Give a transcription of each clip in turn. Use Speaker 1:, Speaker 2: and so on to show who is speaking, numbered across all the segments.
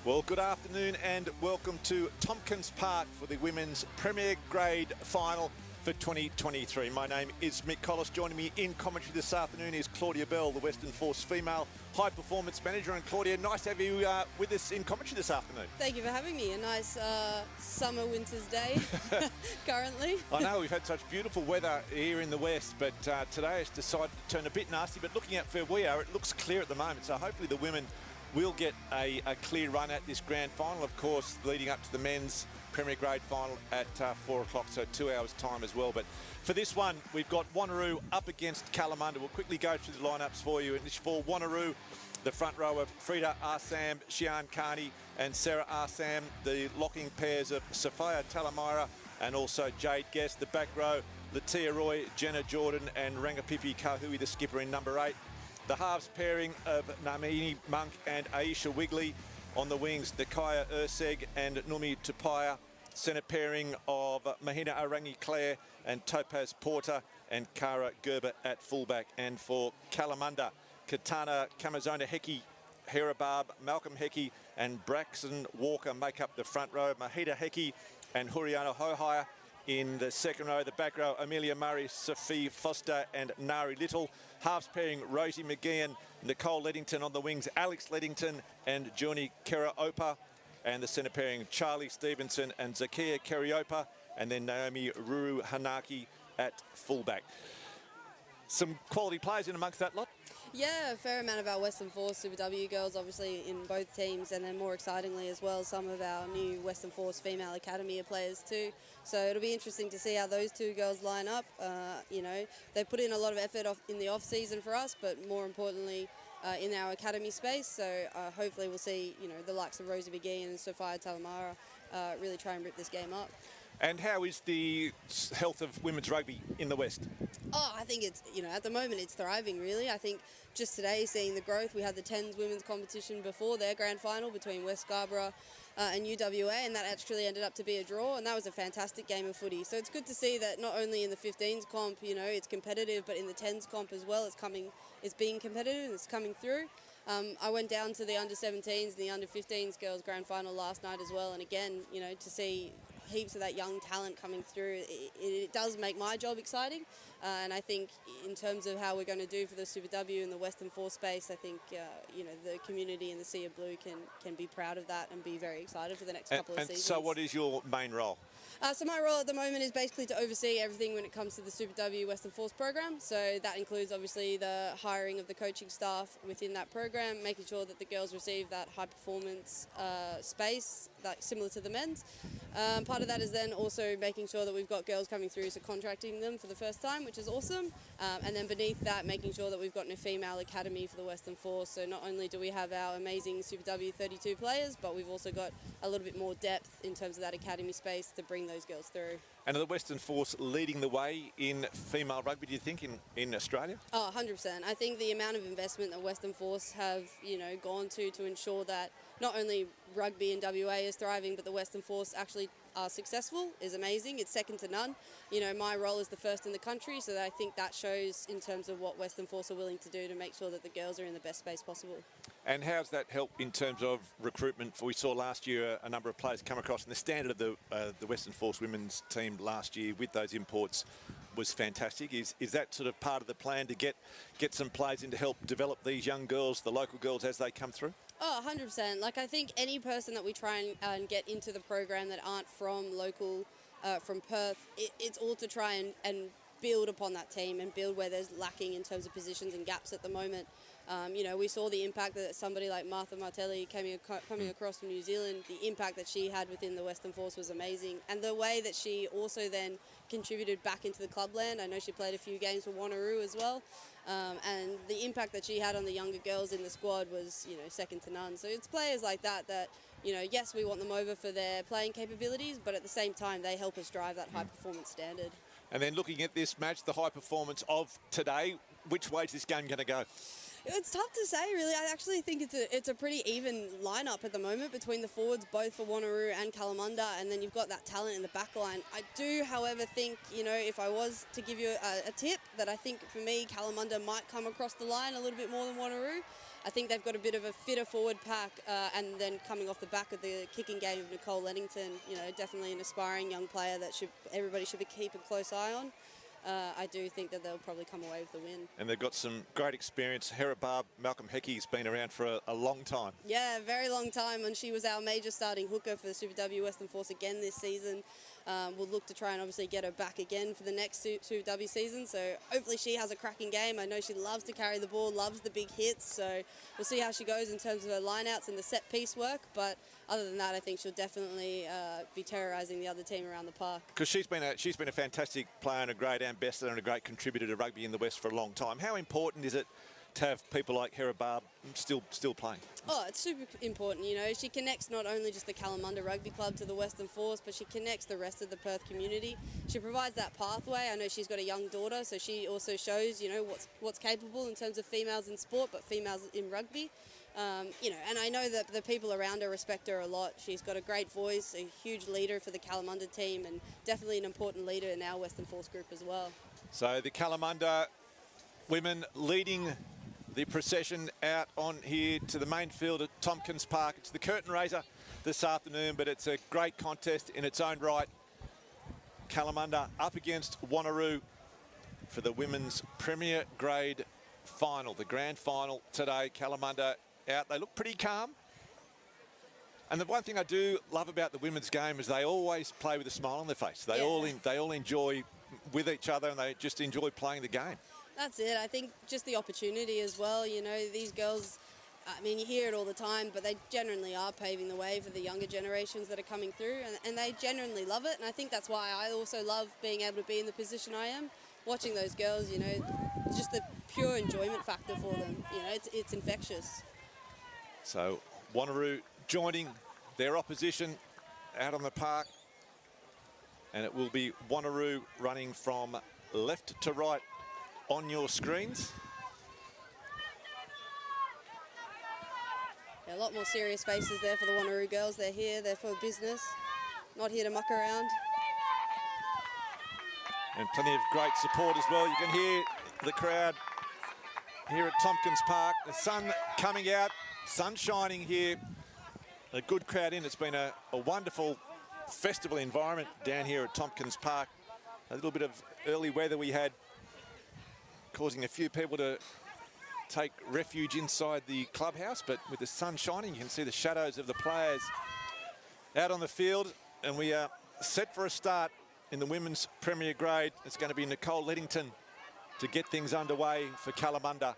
Speaker 1: Well, good afternoon and welcome to Tompkins Park for the Women's Premier Grade Final for 2023. My name is Mick Collis. Joining me in commentary this afternoon is Claudia Bell, the Western Force Female High Performance Manager. And Claudia, nice to have you with us in commentary this afternoon.
Speaker 2: Thank you for having me. A nice summer winter's day currently.
Speaker 1: I know we've had such beautiful weather here in the west, but today it's decided to turn a bit nasty. But looking at where we are, it looks clear at the moment. So hopefully the women will get a clear run at this grand final, of course, leading up to the men's Premier Grade Final at 4 o'clock, so 2 hours time as well. But for this one, we've got Wanneroo up against Kalamunda. We'll quickly go through the lineups for you. And this for Wanneroo, the front row of Frida Arsam, Shian Carney and Sarah Arsam. The locking pairs of Sophia Talamira and also Jade Guest. The back row, Latia Roy, Jenna Jordan and Rangapipi Kahui, the skipper in number 8. The halves pairing of Namini Monk and Aisha Wigley. On the wings, Nikaya Urseg and Numi Tupaya. Centre pairing of Mahina Arangi Clare and Topaz Porter and Cara Gerber at fullback. And for Kalamunda, Katana Kamazona Heki, Herabab, Malcolm Heki and Braxton Walker make up the front row. Mahita Heki and Huriana Hohaya in the second row. The back row, Amelia Murray, Sophie Foster and Nari Little. Halves pairing, Rosie McGeehan, Nicole Leddington. On the wings, Alex Leddington and Juni Keraopa. And the centre pairing, Charlie Stevenson and Zakia Keriopa. And then Naomi Ruru Hanaki at fullback. Some quality players in amongst that lot.
Speaker 2: Yeah, a fair amount of our Western Force Super W girls obviously in both teams, and then more excitingly as well, some of our new Western Force Female Academy players too. So it'll be interesting to see how those two girls line up. You know, they put in a lot of effort in the off season for us, but more importantly in our academy space. So hopefully we'll see, you know, the likes of Rosie McGee and Sophia Talamara really try and rip this game up.
Speaker 1: And how is the health of women's rugby in the West?
Speaker 2: Oh, I think it's, you know, at the moment it's thriving really. I think just today seeing the growth, we had the 10s women's competition before their grand final between West Scarborough and UWA, and that actually ended up to be a draw, and that was a fantastic game of footy. So it's good to see that not only in the 15s comp, you know, it's competitive, but in the 10s comp as well, it's being competitive and it's coming through. I went down to the under-17s and the under-15s girls grand final last night as well, and again, you know, to see heaps of that young talent coming through, it does make my job exciting. And I think in terms of how we're going to do for the Super W and the Western Force space, I think you know, the community in the Sea of Blue can be proud of that and be very excited for the next couple of seasons.
Speaker 1: So what is your main role?
Speaker 2: So my role at the moment is basically to oversee everything when it comes to the Super W Western Force program. So that includes obviously the hiring of the coaching staff within that program, making sure that the girls receive that high performance space that's similar to the men's. Part of that is then also making sure that we've got girls coming through, so contracting them for the first time, which is awesome. And then beneath that, making sure that we've got a female academy for the Western Force. So not only do we have our amazing Super W 32 players, but we've also got a little bit more depth in terms of that academy space to bring those girls through.
Speaker 1: And are the Western Force leading the way in female rugby, do you think, in Australia?
Speaker 2: Oh, 100%. I think the amount of investment that Western Force have, you know, gone to ensure that not only rugby in WA is thriving, but the Western Force actually are successful is amazing. It's second to none. You know, my role is the first in the country, so I think that shows in terms of what Western Force are willing to do to make sure that the girls are in the best space possible.
Speaker 1: And how's that helped in terms of recruitment? We saw last year a number of players come across, and the standard of the Western Force women's team last year with those imports was fantastic. Is that sort of part of the plan to get some players in to help develop these young girls, the local girls, as they come through?
Speaker 2: Oh, 100%. Like, I think any person that we try and get into the program that aren't from local, from Perth, it's all to try and build upon that team and build where there's lacking in terms of positions and gaps at the moment. You know, we saw the impact that somebody like Martha Martelli coming across from New Zealand, the impact that she had within the Western Force was amazing. And the way that she also then contributed back into the clubland. I know she played a few games for Wanneroo as well. And the impact that she had on the younger girls in the squad was, you know, second to none. So it's players like that, you know, yes, we want them over for their playing capabilities, but at the same time, they help us drive that high performance standard.
Speaker 1: And then looking at this match, the high performance of today, which way is this game going to go?
Speaker 2: It's tough to say, really. I actually think it's a pretty even lineup at the moment between the forwards, both for Wanneroo and Kalamunda, and then you've got that talent in the back line. I do, however, think, you know, if I was to give you a tip, that I think for me, Kalamunda might come across the line a little bit more than Wanneroo. I think they've got a bit of a fitter forward pack, and then coming off the back of the kicking game of Nicole Leddington, definitely an aspiring young player that everybody should be keeping a close eye on. I do think that they'll probably come away with the win.
Speaker 1: And they've got some great experience. Hera Barb, Malcolm Heckey's been around for a long time.
Speaker 2: Yeah, a very long time, and she was our major starting hooker for the Super W Western Force again this season. We'll look to try and obviously get her back again for the next Super W season, so hopefully she has a cracking game. I know she loves to carry the ball, loves the big hits, so we'll see how she goes in terms of her lineouts and the set piece work, but other than that, I think she'll definitely be terrorising the other team around the park.
Speaker 1: Because she's been a fantastic player and a great ambassador and a great contributor to rugby in the West for a long time. How important is it to have people like Hera Barb still playing?
Speaker 2: Oh, it's super important. She connects not only just the Kalamunda Rugby Club to the Western Force, but she connects the rest of the Perth community. She provides that pathway. I know she's got a young daughter, so she also shows, what's capable in terms of females in sport, but females in rugby. And I know that the people around her respect her a lot. She's got a great voice, a huge leader for the Kalamunda team, and definitely an important leader in our Western Force group as well.
Speaker 1: So the Kalamunda women leading the procession out on here to the main field at Tompkins Park. It's the curtain raiser this afternoon, but it's a great contest in its own right. Kalamunda up against Wanneroo for the women's Premier Grade final, the grand final today. Kalamunda out. They look pretty calm. And the one thing I do love about the women's game is they always play with a smile on their face. They all enjoy with each other, and they just enjoy playing the game.
Speaker 2: That's it. I think just the opportunity as well. These girls, I mean, you hear it all the time, but they genuinely are paving the way for the younger generations that are coming through, and they genuinely love it. And I think that's why I also love being able to be in the position I am, watching those girls, just the pure enjoyment factor for them. It's infectious.
Speaker 1: So Wanneroo joining their opposition out on the park, and it will be Wanneroo running from left to right on your screens.
Speaker 2: Yeah, a lot more serious faces there for the Wanneroo girls. They're here, they're for business, not here to muck around.
Speaker 1: And plenty of great support as well. You can hear the crowd here at Tompkins Park. The sun coming out, sun shining here. A good crowd in. It's been a wonderful festival environment down here at Tompkins Park. A little bit of early weather we had, causing a few people to take refuge inside the clubhouse, but with the sun shining, you can see the shadows of the players out on the field, and we are set for a start in the women's Premier Grade. It's going to be Nicole Leddington to get things underway for Kalamunda.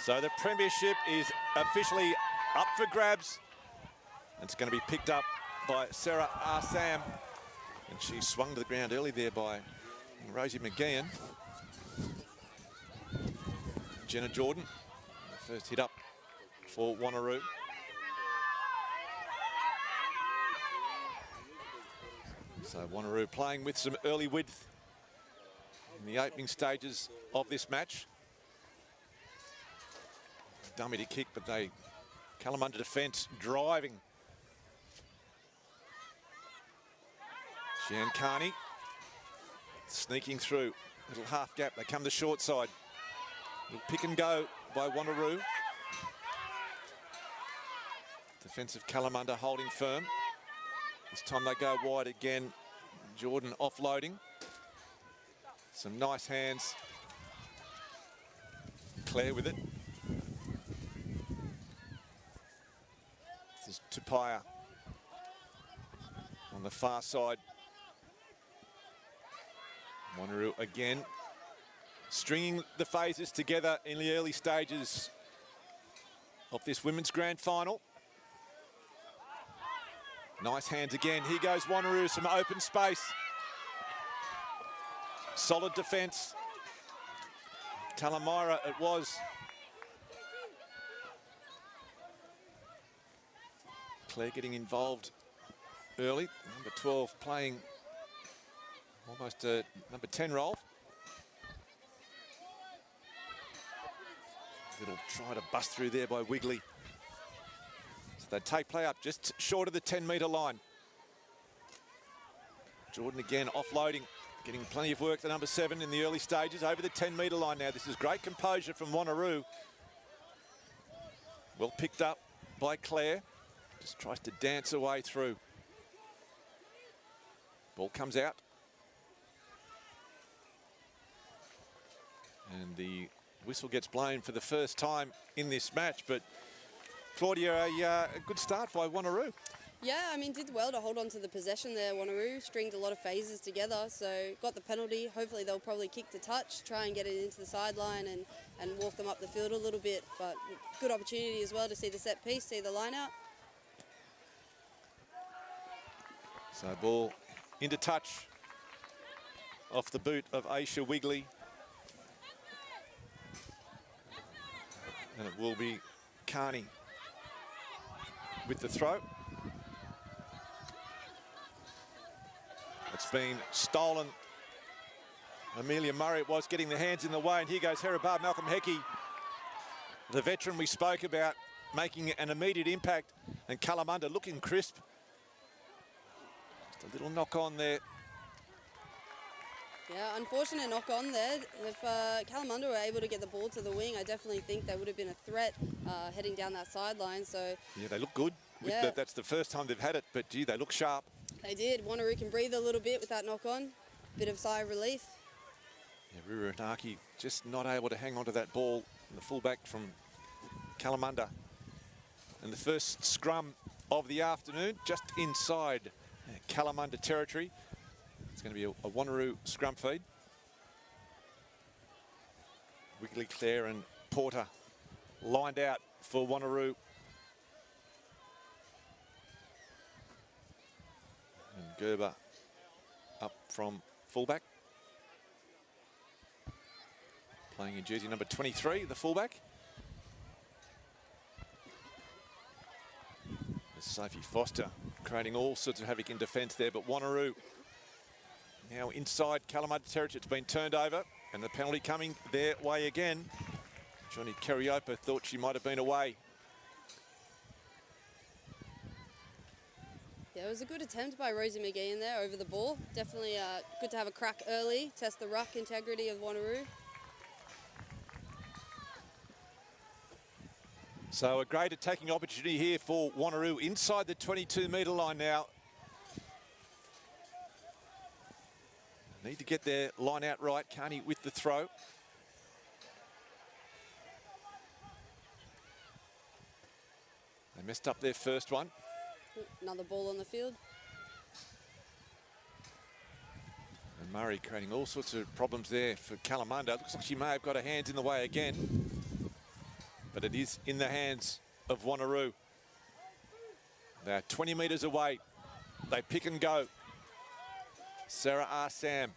Speaker 1: So the Premiership is officially up for grabs. It's going to be picked up by Sarah Arsam. And she swung to the ground early there by Rosie McGeehan. Jenna Jordan, the first hit up for Wanneroo. So Wanneroo playing with some early width in the opening stages of this match. Dummy to kick, but Kalamunda defence driving. Jean Carney sneaking through, little half gap. They come the short side. Little pick and go by Wanneroo. Defensive Kalamunda holding firm. This time they go wide again. Jordan offloading. Some nice hands. Claire with it. This is Tupaya on the far side. Wanneroo again, stringing the phases together in the early stages of this women's grand final. Nice hands again. Here goes Wanneroo, some open space. Solid defence. Talamira it was. Claire getting involved early. Number 12 playing almost a number 10 role. Little try to bust through there by Wigley. So they take play up just short of the 10-metre line. Jordan again offloading, getting plenty of work to number 7 in the early stages over the 10-metre line now. This is great composure from Wanneroo. Well picked up by Claire. Just tries to dance her way through. Ball comes out. And the whistle gets blown for the first time in this match. But Claudia, a good start by Wanneroo.
Speaker 2: Yeah, I mean, did well to hold on to the possession there. Wanneroo stringed a lot of phases together, so got the penalty. Hopefully they'll probably kick to touch, try and get it into the sideline and walk them up the field a little bit. But good opportunity as well to see the set piece, see the line out.
Speaker 1: So ball into touch off the boot of Aisha Wigley. And it will be Carney with the throw. It's been stolen. Amelia Murray was getting the hands in the way, and here goes Herabar Malcolm Hecky, the veteran we spoke about, making an immediate impact, and Kalamunda looking crisp. Just a little knock on there.
Speaker 2: Yeah, unfortunate knock on there. If Kalamunda were able to get the ball to the wing, I definitely think they would have been a threat heading down that sideline. So
Speaker 1: yeah, they look good. That's the first time they've had it, but gee, they look sharp.
Speaker 2: They did. Wanneroo can breathe a little bit with that knock on. Bit of sigh of relief.
Speaker 1: Yeah, Ruranaki just not able to hang on to that ball. And the fullback from Kalamunda. And the first scrum of the afternoon, just inside Kalamunda territory. It's going to be a Wanneroo scrum feed. Wigley, Clare and Porter lined out for Wanneroo. And Gerber up from fullback. Playing in jersey number 23, the fullback. There's Sophie Foster creating all sorts of havoc in defence there, but Wanneroo now inside Kalamunda territory. It's been turned over, and the penalty coming their way again. Johnny Kerriopa thought she might have been away.
Speaker 2: Yeah, it was a good attempt by Rosie McGee in there over the ball. Definitely good to have a crack early, test the ruck integrity of Wanneroo.
Speaker 1: So a great attacking opportunity here for Wanneroo inside the 22-metre line now. Need to get their line out right. Carney with the throw. They messed up their first one.
Speaker 2: Another ball on the field.
Speaker 1: And Murray creating all sorts of problems there for Kalamunda. Looks like she may have got her hands in the way again. But it is in the hands of Wanneroo. They're 20 metres away. They pick and go. Sarah Arsam.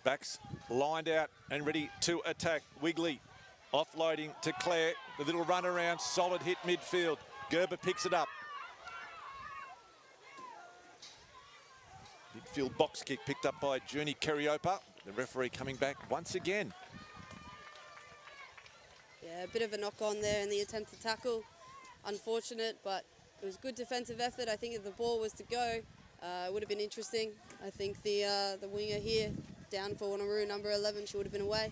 Speaker 1: Backs lined out and ready to attack. Wigley offloading to Clare. The little run around, solid hit midfield. Gerber picks it up. Midfield box kick picked up by Johnny Kerriopa. The referee coming back once again.
Speaker 2: Yeah, a bit of a knock on there in the attempt to tackle. Unfortunate, but it was good defensive effort. I think if the ball was to go, it would have been interesting. I think the winger here, down for Wanneroo, number 11, she would have been away.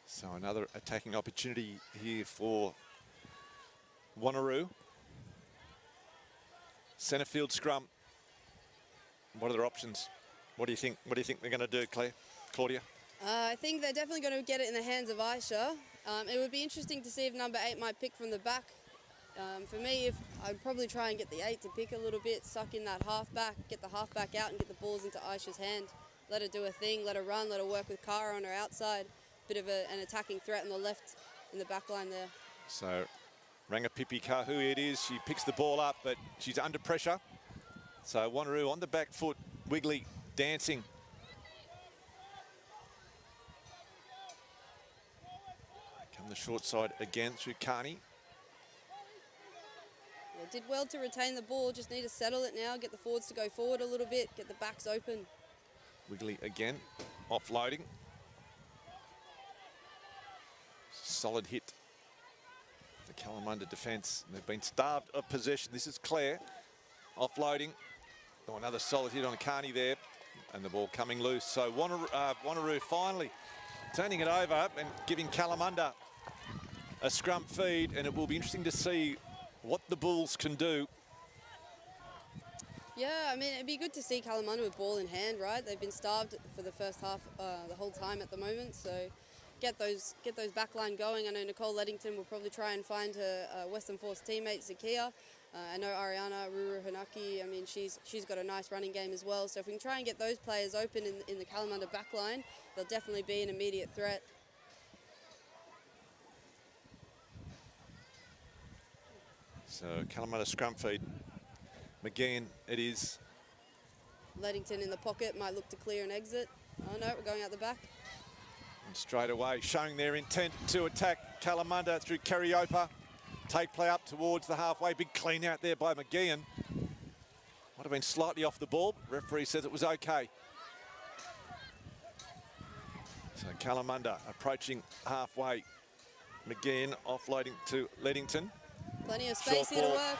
Speaker 1: So another attacking opportunity here for Wanneroo. Centre field scrum. What are their options? What do you think? What do you think they're going to do, Claudia?
Speaker 2: I think they're definitely going to get it in the hands of Aisha. It would be interesting to see if number 8 might pick from the back. For me, I'd probably try and get the 8 to pick a little bit, suck in that halfback, get the halfback out and get the balls into Aisha's hand. Let her do her thing, let her run, let her work with Kara on her outside. Bit of an attacking threat on the left in the back line there.
Speaker 1: So Rangapipi Kahui it is. She picks the ball up, but she's under pressure. So Wanneroo on the back foot. Wigley dancing. Come the short side again through Carney.
Speaker 2: Yeah, did well to retain the ball. Just need to settle it now. Get the forwards to go forward a little bit. Get the backs open.
Speaker 1: Wigley again, offloading. Solid hit for Kalamunda defence. They've been starved of possession. This is Claire offloading. Oh, another solid hit on Carney there, and the ball coming loose. So Wanneroo finally turning it over and giving Kalamunda a scrum feed, and it will be interesting to see what the Bulls can do.
Speaker 2: Yeah, I mean, it'd be good to see Kalamunda with ball in hand, right? They've been starved for the first half the whole time at the moment, so get those backline going. I know Nicole Leddington will probably try and find her Western Force teammate, Zakia. I know Ariana Ruru Hanaki, I mean, she's got a nice running game as well. So if we can try and get those players open in the Kalamunda backline, they'll definitely be an immediate threat.
Speaker 1: So Kalamunda scrum feed. McGeehan, it is.
Speaker 2: Leddington in the pocket, might look to clear an exit. Oh no, we're going out the back.
Speaker 1: And straight away, showing their intent to attack Kalamunda through Kariopa. Take play up towards the halfway. Big clean out there by McGeehan. Might have been slightly off the ball. Referee says it was okay. So Kalamunda approaching halfway. McGeehan offloading to Leddington.
Speaker 2: Plenty of space here to work.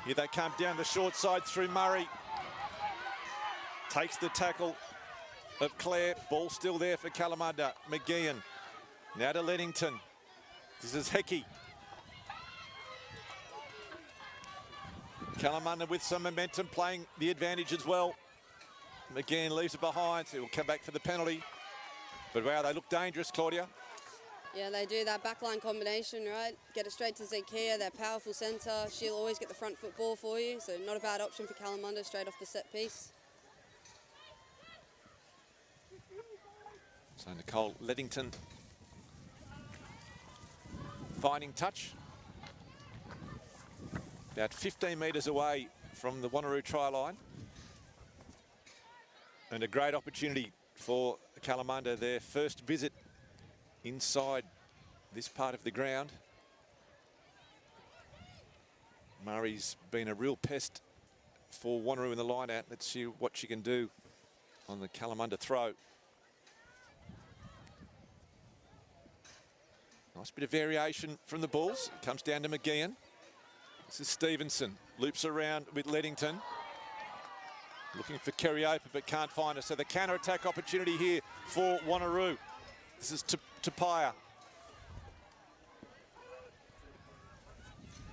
Speaker 1: Here they come down the short side through Murray. Takes the tackle of Claire. Ball still there for Kalamunda. McGeehan. Now to Leddington. This is Hecky. Kalamunda with some momentum, playing the advantage as well. McGeehan leaves it behind, so he'll come back for the penalty. But wow, they look dangerous, Claudia.
Speaker 2: Yeah, they do that backline combination, right? Get it straight to Zakia, their powerful centre. She'll always get the front foot ball for you, so not a bad option for Kalamunda straight off the set piece.
Speaker 1: So Nicole Leddington finding touch. About 15 metres away from the Wanneroo try line. And a great opportunity for Kalamunda, their first visit inside this part of the ground. Murray's been a real pest for Wanneroo in the line out. Let's see what she can do on the Kalamunda throw. Nice bit of variation from the Bulls. Comes down to McGeehan. This is Stevenson. Loops around with Leddington. Looking for Kariopa, but can't find her. So the counter-attack opportunity here for Wanneroo. This is Tapia.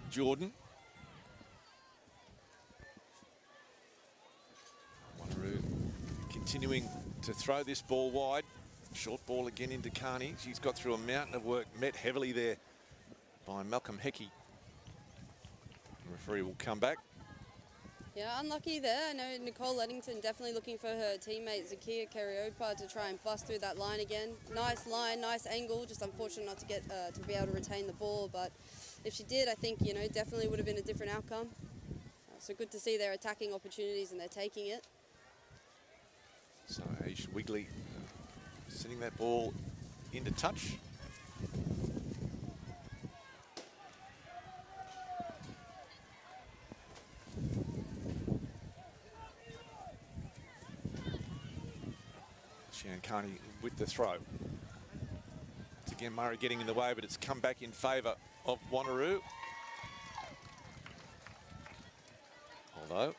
Speaker 1: Jordan. Wanneroo continuing to throw this ball wide. Short ball again into Carney. She's got through a mountain of work, met heavily there by Malcolm Hecky. The referee will come back.
Speaker 2: Yeah, unlucky there. I know Nicole Leddington definitely looking for her teammate Zakia Kariopa to try and bust through that line again. Nice line, nice angle, just unfortunate not to get to be able to retain the ball, but if she did, I think, you know, definitely would have been a different outcome. So good to see their attacking opportunities and they're taking it.
Speaker 1: So Aisha Wigley sending that ball into touch. Carney with the throw. It's again Murray getting in the way, but it's come back in favour of Wanneroo. Although,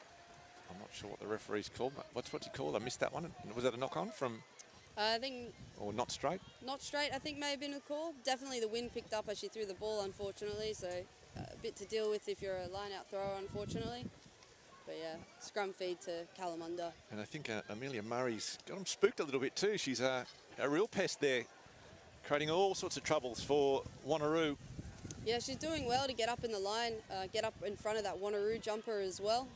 Speaker 1: I'm not sure what the referee's called. What's he called? I missed that one. Was that a knock-on from...
Speaker 2: I think...
Speaker 1: Or not straight?
Speaker 2: Not straight, I think may have been a call. Definitely the wind picked up as she threw the ball, unfortunately, so a bit to deal with if you're a line-out thrower, unfortunately. But yeah, scrum feed to Kalamunda.
Speaker 1: And I think Amelia Murray's got them spooked a little bit too. She's a real pest there, creating all sorts of troubles for Wanneroo.
Speaker 2: Yeah, she's doing well to get up in the line, get up in front of that Wanneroo jumper as well.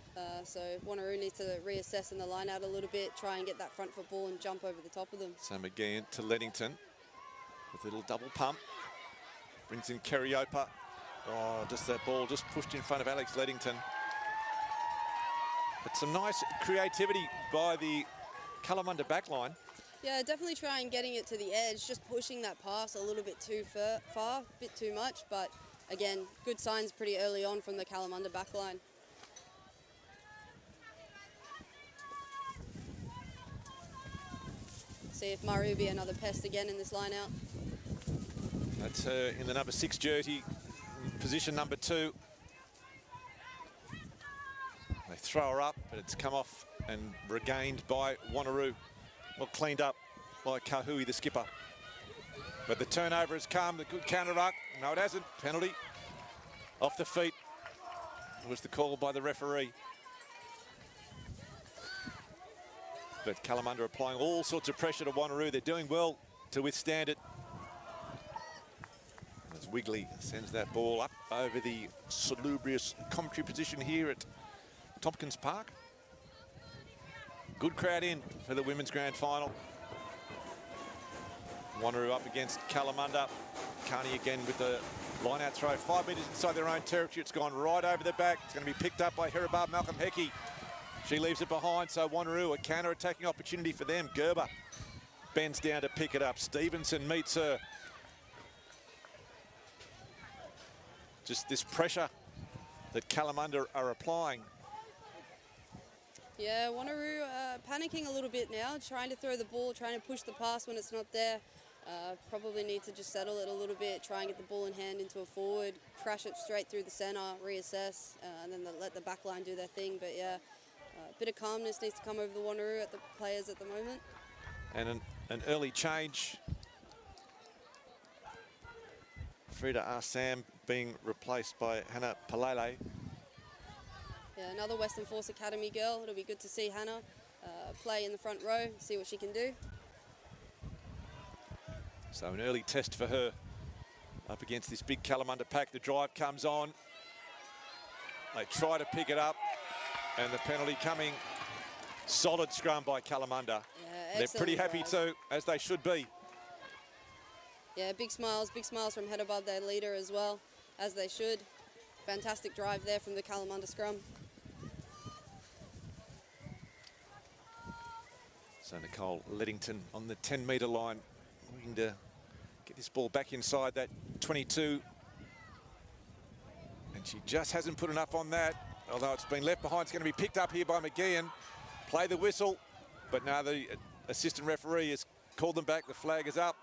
Speaker 2: So Wanneroo needs to reassess in the line out a little bit, try and get that front foot ball and jump over the top of them.
Speaker 1: So McGeehan to Leddington with a little double pump. Brings in Kariopa. Oh, just that ball just pushed in front of Alex Leddington. But some nice creativity by the Kalamunda backline.
Speaker 2: Yeah, definitely trying getting it to the edge, just pushing that pass a little bit too far, a bit too much. But again, good signs pretty early on from the Kalamunda backline. See if Murray will be another pest again in this line out.
Speaker 1: That's her in the number 6 jersey, position number 2. They throw her up, but it's come off and regained by Wanneroo. Well, cleaned up by Kahui, the skipper. But the turnover has come, the good counter-ruck. No, it hasn't. Penalty. Off the feet was the call by the referee. But Kalamunda applying all sorts of pressure to Wanneroo. They're doing well to withstand it. As Wigley sends that ball up over the salubrious commentary position here at Tompkins Park. Good crowd in for the women's grand final. Wanneroo up against Kalamunda. Carney again with the line-out throw. 5 metres inside their own territory. It's gone right over the back. It's going to be picked up by Herabab Malcolm-Hecky. She leaves it behind, so Wanneroo, a counter-attacking opportunity for them. Gerber bends down to pick it up. Stevenson meets her. Just this pressure that Kalamunda are applying.
Speaker 2: Yeah, Wanneroo panicking a little bit now, trying to throw the ball, trying to push the pass when it's not there. Probably need to just settle it a little bit, try and get the ball in hand into a forward, crash it straight through the centre, reassess, and then let the back line do their thing. But yeah, a bit of calmness needs to come over the Wanneroo at the players at the moment.
Speaker 1: And an early change. Frida Arsam being replaced by Hannah Palele.
Speaker 2: Yeah, another Western Force Academy girl. It'll be good to see Hannah play in the front row, see what she can do.
Speaker 1: So an early test for her up against this big Kalamunda pack. The drive comes on. They try to pick it up, and the penalty coming. Solid scrum by Kalamunda.
Speaker 2: Yeah,
Speaker 1: they're pretty happy too, as they should be.
Speaker 2: Yeah, big smiles from head above their leader as well, as they should. Fantastic drive there from the Kalamunda scrum.
Speaker 1: So Nicole Leddington on the 10-metre line, looking to get this ball back inside that 22. And she just hasn't put enough on that, although it's been left behind. It's going to be picked up here by McGeehan. Play the whistle, but now the assistant referee has called them back. The flag is up.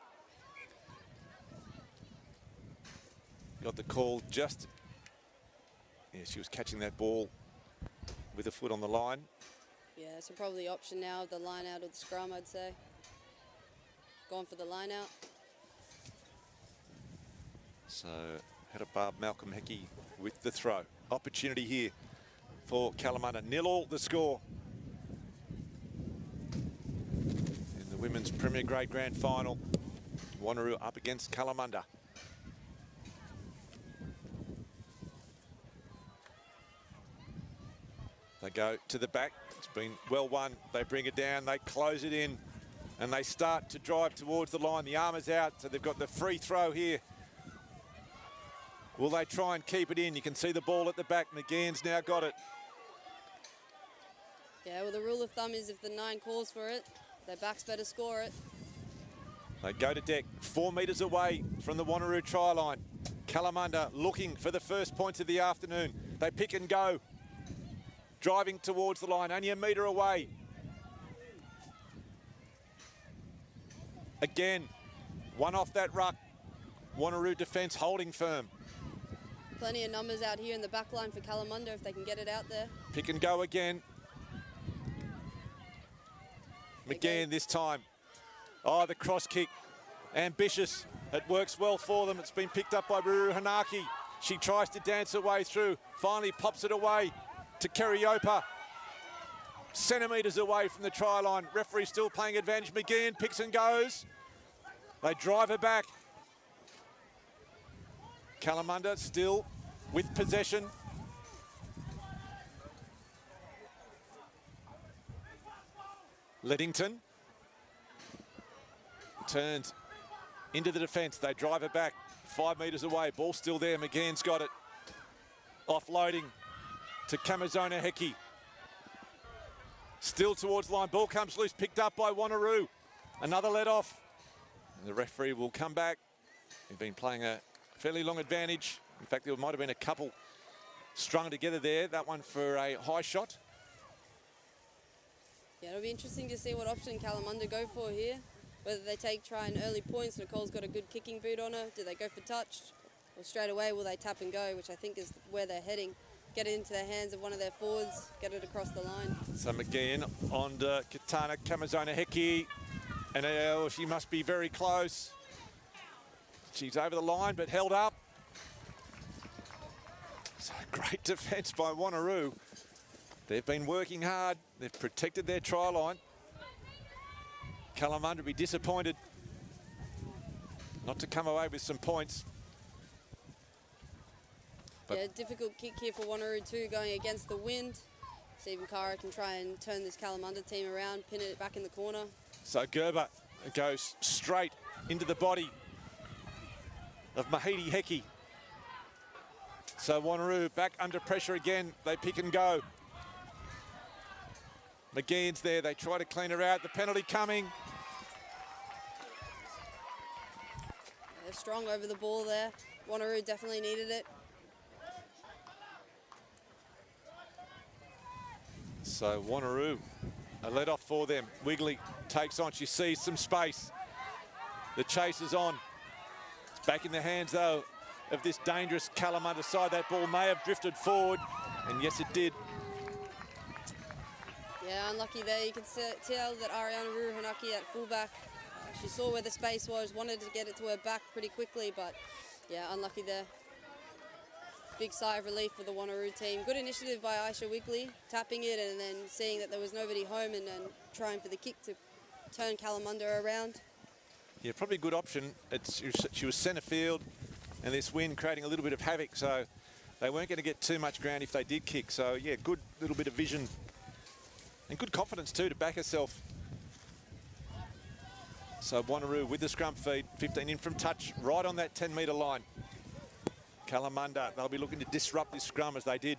Speaker 1: Got the call just... Yeah, she was catching that ball with a foot on the line.
Speaker 2: Yeah, so probably the option now of the line out of the scrum, I'd say. Gone for the line out.
Speaker 1: So, Herabab Malcolm-Hecky with the throw. Opportunity here for Kalamunda. 0-0 the score. In the women's Premier Grade Grand Final, Wanneroo up against Kalamunda. They go to the back. It's been well won. They bring it down. They close it in. And they start to drive towards the line. The arm is out, so they've got the free throw here. Will they try and keep it in? You can see the ball at the back. McGeehan's now got it.
Speaker 2: Yeah, well, the rule of thumb is if the 9 calls for it, their backs better score it.
Speaker 1: They go to deck, 4 metres away from the Wanneroo try line. Kalamunda looking for the first points of the afternoon. They pick and go. Driving towards the line, only a metre away. Again, one off that ruck. Wanneroo defence holding firm.
Speaker 2: Plenty of numbers out here in the back line for Kalamunda if they can get it out there.
Speaker 1: Pick and go again. McGeehan this time. Oh, the cross kick. Ambitious. It works well for them. It's been picked up by Ruru Hanaki. She tries to dance her way through. Finally pops it away to Kerriopa. Centimetres away from the try line. Referee still playing advantage. McGeehan picks and goes. They drive her back. Kalamunda still with possession. Leddington turns into the defence. They drive her back 5 metres away. Ball still there. McGeehan's got it. Offloading to Kamazona Heki. Still towards line. Ball comes loose. Picked up by Wanneroo. Another let off. And the referee will come back. He's been playing a fairly long advantage. In fact, there might have been a couple strung together there. That one for a high shot.
Speaker 2: Yeah, it'll be interesting to see what option Kalamunda go for here. whether they try an early points. Nicole's got a good kicking boot on her. Do they go for touch? Or straight away will they tap and go, which I think is where they're heading. Get it into the hands of one of their forwards, get it across the line.
Speaker 1: So McGeehan on to Katana Kamazona Heki. And she must be very close. She's over the line, but held up. So great defence by Wanneroo. They've been working hard. They've protected their try line. Kalamunda will be disappointed not to come away with some points. But
Speaker 2: yeah, difficult kick here for Wanneroo too, going against the wind. Stephen Kara can try and turn this Kalamunda team around, pin it back in the corner.
Speaker 1: So Gerber goes straight into the body of Mahidi Heki. So Wanneroo back under pressure again. They pick and go. McGeehan's there. They try to clean her out. The penalty coming.
Speaker 2: They're strong over the ball there. Wanneroo definitely needed it.
Speaker 1: So Wanneroo, a let off for them. Wigley takes on. She sees some space. The chase is on. It's back in the hands, though, of this dangerous Kalamunda side. That ball may have drifted forward, and yes, it did.
Speaker 2: Yeah, unlucky there. You can tell that Ariana Ruruhanaki at fullback, she saw where the space was, wanted to get it to her back pretty quickly, but yeah, unlucky there. Big sigh of relief for the Wanneroo team. Good initiative by Aisha Wigley, tapping it and then seeing that there was nobody home and then trying for the kick to turn Kalamunda around.
Speaker 1: Yeah, probably a good option. She was centre field, and this wind creating a little bit of havoc, so they weren't going to get too much ground if they did kick. So yeah, good little bit of vision and good confidence too to back herself. So Wanneroo with the scrum feed, 15 in from touch, right on that 10-metre line. Kalamunda, they'll be looking to disrupt this scrum as they did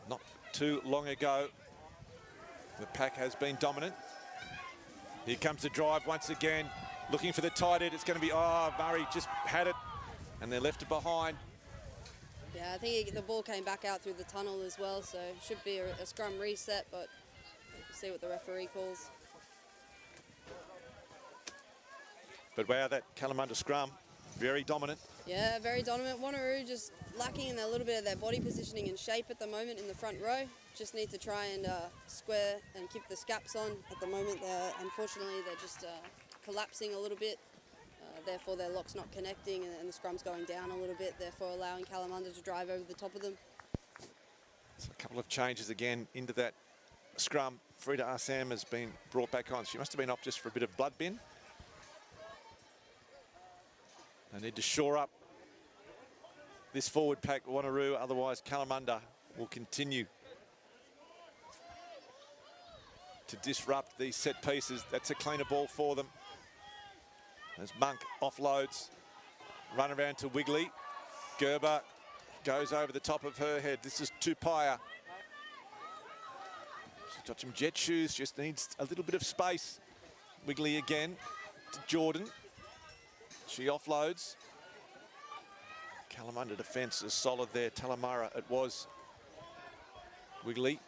Speaker 1: not too long ago. The pack has been dominant. Here comes the drive once again, looking for the tight end. It's going to be, Murray just had it, and they left it behind.
Speaker 2: Yeah, I think the ball came back out through the tunnel as well, so should be a scrum reset, but we'll see what the referee calls.
Speaker 1: But wow, that Kalamunda scrum, very dominant.
Speaker 2: Yeah, very dominant. Wanneroo just lacking in a little bit of their body positioning and shape at the moment in the front row. Just need to try and square and keep the scaps on. At the moment, unfortunately, they're just collapsing a little bit. Therefore, their lock's not connecting and the scrum's going down a little bit, therefore allowing Kalamunda to drive over the top of them.
Speaker 1: So a couple of changes again into that scrum. Frida Assam has been brought back on. She must have been off just for a bit of blood bin. They need to shore up this forward pack, Wanneroo, otherwise Kalamunda will continue to disrupt these set pieces. That's a cleaner ball for them. As Monk offloads, run around to Wigley. Gerber goes over the top of her head. This is Tupaya. She's got some jet shoes, just needs a little bit of space. Wigley again to Jordan. She offloads. Kalamunda defence is solid there. Talamara it was. Wigley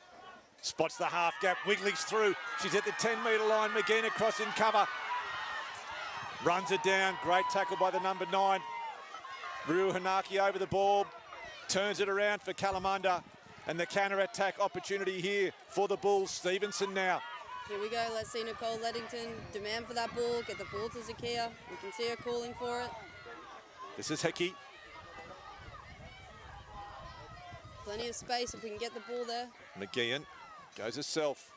Speaker 1: spots the half gap. Wigley's through. She's at the 10-metre line. McGeehan across in cover. Runs it down. Great tackle by the number 9. Ruruhanaki over the ball. Turns it around for Kalamunda. And the counter-attack opportunity here for the Bulls. Stevenson now.
Speaker 2: Here we go. Let's see Nicole Leddington demand for that ball, get the ball to Zakia. We can see her calling for it.
Speaker 1: This is Heki.
Speaker 2: Plenty of space if we can get the ball there.
Speaker 1: McGeehan goes herself.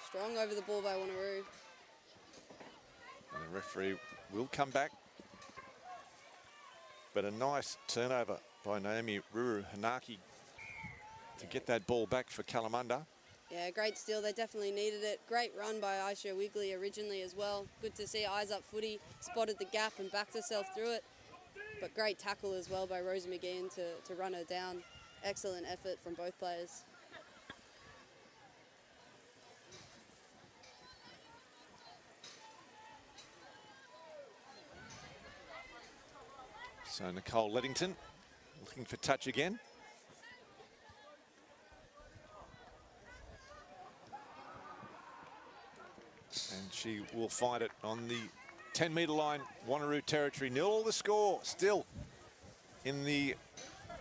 Speaker 2: Strong over the ball by Wanneroo.
Speaker 1: And the referee will come back. But a nice turnover by Naomi Ruruhanaki to get that ball back for Kalamunda.
Speaker 2: Yeah, great steal. They definitely needed it. Great run by Aisha Wigley originally as well. Good to see eyes up footy, spotted the gap and backed herself through it. But great tackle as well by Rosie McGeehan to run her down. Excellent effort from both players.
Speaker 1: So Nicole Leddington looking for touch again. And She will find it on the 10-metre line, Wanneroo territory. 0 the score still in the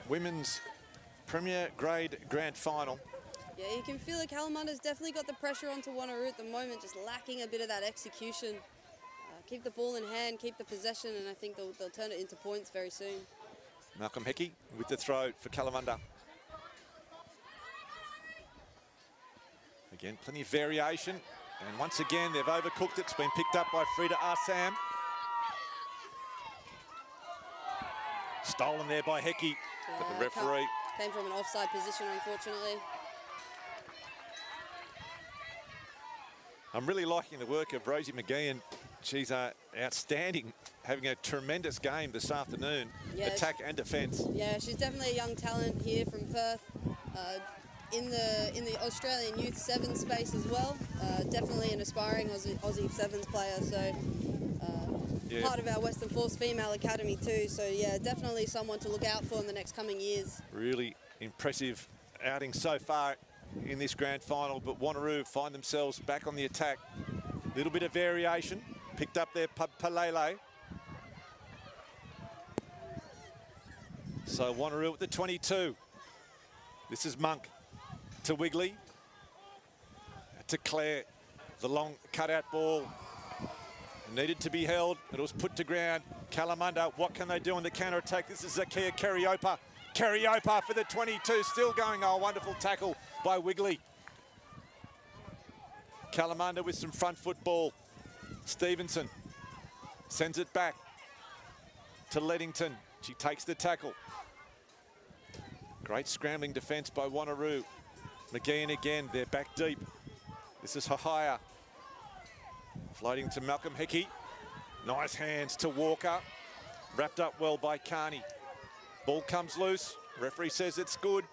Speaker 1: women's Premier Grade Grand Final.
Speaker 2: Yeah, you can feel it. Kalamunda's definitely got the pressure onto Wanneroo at the moment, just lacking a bit of that execution. Keep the ball in hand, keep the possession, and I think they'll turn it into points very soon.
Speaker 1: Malcolm Hickey with the throw for Kalamunda. Again, plenty of variation. And once again, they've overcooked it. It's been picked up by Frida Arsam. Stolen there by Hickey, but the referee.
Speaker 2: Came from an offside position, unfortunately.
Speaker 1: I'm really liking the work of Rosie McGeehan. She's outstanding, having a tremendous game this afternoon, attack and defence.
Speaker 2: Yeah, she's definitely a young talent here from Perth, in the Australian Youth Sevens space as well. Definitely an aspiring Aussie Sevens player, so part of our Western Force Female Academy too. So yeah, definitely someone to look out for in the next coming years. Really impressive outing so far in this grand final, but Wanneroo find themselves back on the attack. Little bit of variation, picked up there Palele. So Wanneroo at the 22. This is Monk to Wigley, to Clare. The long cutout ball needed to be held. It was put to ground. Kalamunda, what can they do on the counter-attack? This is Zakia Kariopa. Kariopa for the 22, still going. Oh, wonderful tackle by Wigley. Kalamunda with some front foot ball. Stevenson sends it back to Leddington. She takes the tackle. Great scrambling defence by Wanneroo. McGeehan again, they're back deep. This is Hahaya. Floating to Malcolm Hickey. Nice hands to Walker. Wrapped up well by Carney. Ball comes loose. Referee says it's good.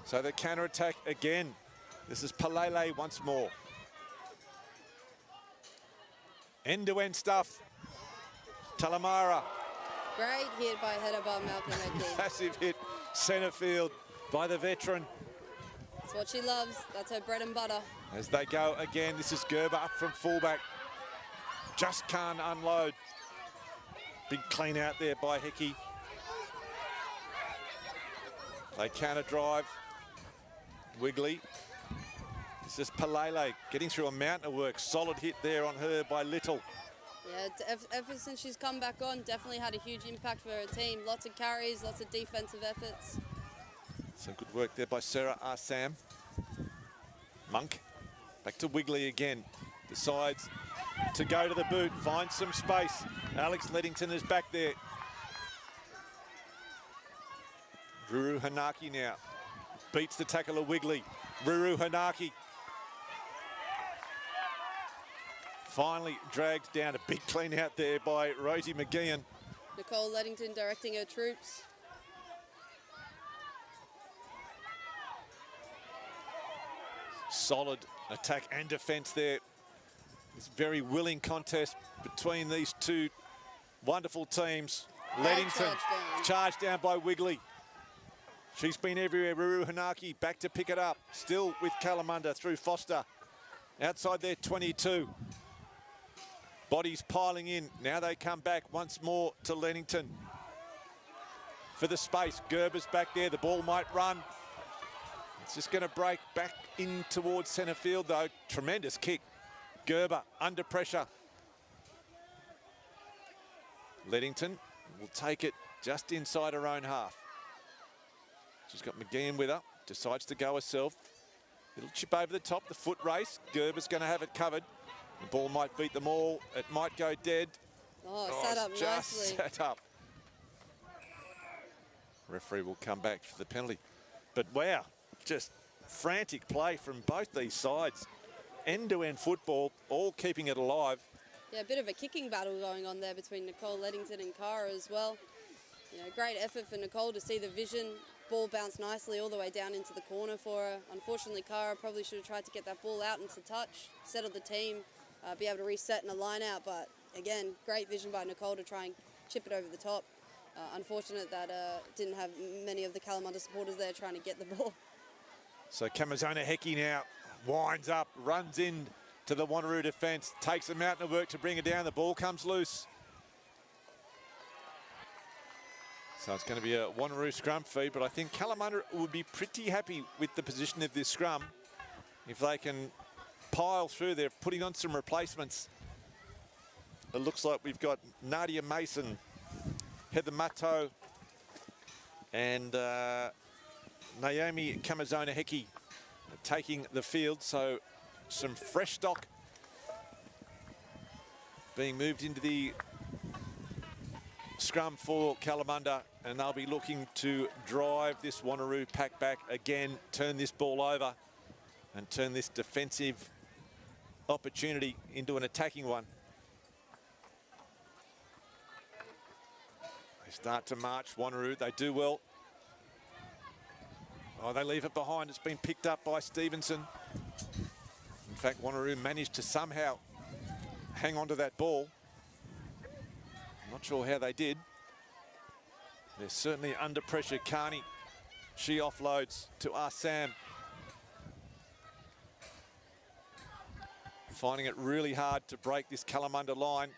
Speaker 2: So the counter-attack again. This is Palele once more. End-to-end stuff. Talamara. Great hit by header by Malcolm Hickey.
Speaker 1: Massive hit, centre field by the veteran.
Speaker 2: That's what she loves. That's her bread and butter.
Speaker 1: As they go again, this is Gerber up from fullback. Just can't unload. Big clean out there by Hickey. They counter drive. Wigley. This is Palele getting through a mountain of work. Solid hit there on her by Little.
Speaker 2: Yeah, ever since she's come back on, definitely had a huge impact for her team. Lots of carries, lots of defensive efforts.
Speaker 1: Some good work there by Sarah Arsam. Monk, back to Wigley again. Decides to go to the boot, finds some space. Alex Leddington is back there. Ruru Hanaki now. Beats the tackle of Wigley. Ruru Hanaki. Finally dragged down. A big clean out there by Rosie McGeehan.
Speaker 2: Nicole Leddington directing her troops.
Speaker 1: Solid attack and defence there. It's a very willing contest between these two wonderful teams. Leddington charged down by Wigley. She's been everywhere. Ruru Hanaki back to pick it up. Still with Kalamunda through Foster. Outside their 22. Bodies piling in. Now they come back once more to Leddington. For the space, Gerber's back there. The ball might run. It's just going to break back in towards centre field though. Tremendous kick. Gerber under pressure. Leddington will take it just inside her own half. She's got McGeehan with her. Decides to go herself. Little chip over the top, the foot race. Gerber's going to have it covered. The ball might beat them all. It might go dead.
Speaker 2: Set up
Speaker 1: just
Speaker 2: nicely.
Speaker 1: Set up. Referee will come back for the penalty. But wow, just frantic play from both these sides. End-to-end football, all keeping it alive.
Speaker 2: Yeah, a bit of a kicking battle going on there between Nicole Leddington and Cara as well. You know, great effort for Nicole to see the vision. Ball bounced nicely all the way down into the corner for her. Unfortunately, Cara probably should have tried to get that ball out into touch, settle the team, be able to reset in a line out. But again, great vision by Nicole to try and chip it over the top. Unfortunate that didn't have many of the Kalamunda supporters there trying to get the ball.
Speaker 1: So Kamazona Heki now winds up, runs in to the Wanneroo defence. Takes a mountain of work to bring it down. The ball comes loose. So it's going to be a Wanneroo scrum feed, but I think Kalamunda would be pretty happy with the position of this scrum if they can pile through. They're putting on some replacements. It looks like we've got Nadia Mason, Heather Matto, and Naomi Kamazona-Heki taking the field. So some fresh stock being moved into the scrum for Kalamunda, and they'll be looking to drive this Wanneroo pack back again, turn this ball over and turn this defensive opportunity into an attacking one. They start to march, Wanneroo. They do well. Oh, they leave it behind. It's been picked up by Stevenson. In fact, Wanneroo managed to somehow hang on to that ball. Not sure how they did. They're certainly under pressure. Carney, she offloads to Sam. Finding it really hard to break this Kalamunda line.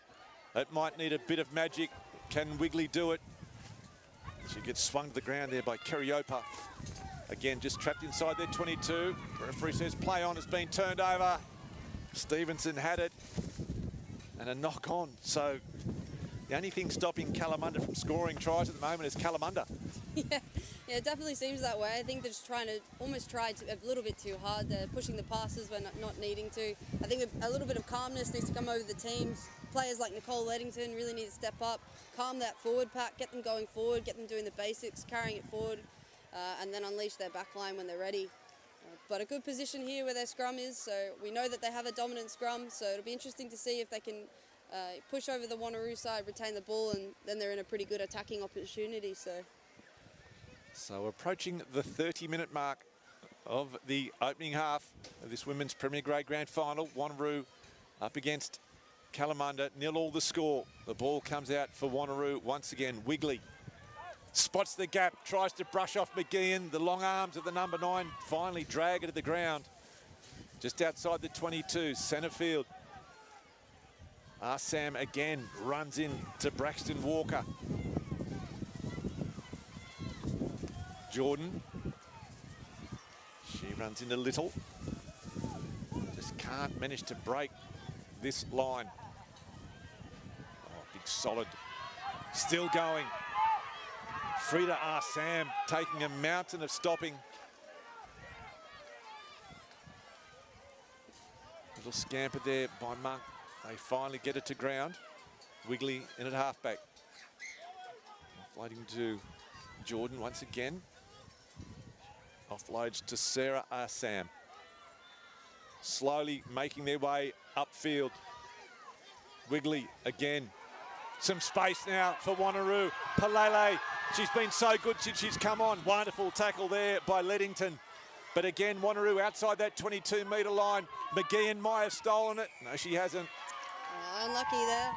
Speaker 1: It might need a bit of magic. Can Wigley do it? She gets swung to the ground there by Keriopa. Again, just trapped inside their 22. The referee says play on has been turned over. Stevenson had it. And a knock on. So the only thing stopping Kalamunda from scoring tries at the moment is Kalamunda.
Speaker 2: Yeah, it definitely seems that way. I think they're just trying to a little bit too hard. They're pushing the passes when not needing to. I think a little bit of calmness needs to come over the teams. Players like Nicole Leddington really need to step up, calm that forward pack, get them going forward, get them doing the basics, carrying it forward, and then unleash their back line when they're ready. But a good position here where their scrum is, so we know that they have a dominant scrum, so it'll be interesting to see if they can push over the Wanneroo side, retain the ball, and then they're in a pretty good attacking opportunity. So
Speaker 1: approaching the 30-minute mark of the opening half of this Women's Premier Grade Grand Final. Wanneroo up against Kalamunda, 0-0 the score. The ball comes out for Wanneroo once again. Wigley spots the gap, tries to brush off McGeehan. The long arms of the number 9 finally drag it to the ground. Just outside the 22, centre field. Sam again runs in to Braxton Walker. Jordan. She runs into Little. Just can't manage to break this line. Oh, big solid. Still going. Frida Sam taking a mountain of stopping. Little scamper there by Monk. They finally get it to ground. Wigley in at halfback. Offloading to Jordan once again. Offloads to Sarah Sam. Slowly making their way upfield. Wigley again. Some space now for Wanneroo. Palele, she's been so good since she's come on. Wonderful tackle there by Leddington. But again, Wanneroo outside that 22-metre line. McGeehan might have stolen it. No, she hasn't.
Speaker 2: Unlucky there.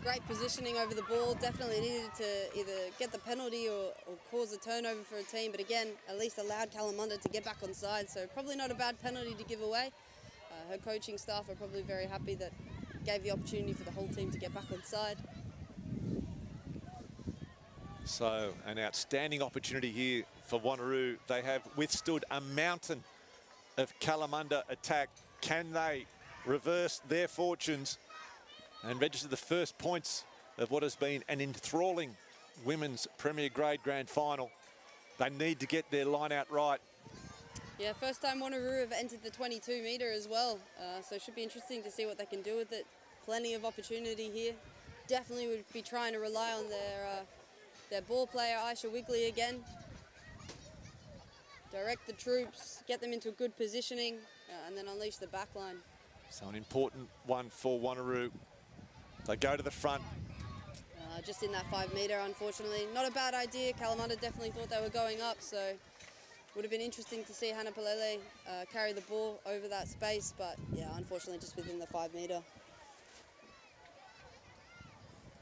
Speaker 2: Great positioning over the ball. Definitely needed to either get the penalty or cause a turnover for a team. But again, at least allowed Kalamunda to get back on side. So probably not a bad penalty to give away. Her coaching staff are probably very happy that gave the opportunity for the whole team to get back on side.
Speaker 1: So an outstanding opportunity here for Wanneroo. They have withstood a mountain of Kalamunda attack. Can they reverse their fortunes and register the first points of what has been an enthralling Women's Premier Grade Grand Final? They need to get their line out right.
Speaker 2: Yeah, first time Wanneroo have entered the 22-metre as well. So it should be interesting to see what they can do with it. Plenty of opportunity here. Definitely would be trying to rely on their ball player, Aisha Wigley, again. Direct the troops, get them into good positioning, and then unleash the back line.
Speaker 1: So an important one for Wanneroo. They go to the front.
Speaker 2: Just in that 5-metre, unfortunately. Not a bad idea. Kalamunda definitely thought they were going up, so would have been interesting to see Hannah Palele carry the ball over that space, but yeah, unfortunately just within the 5-metre.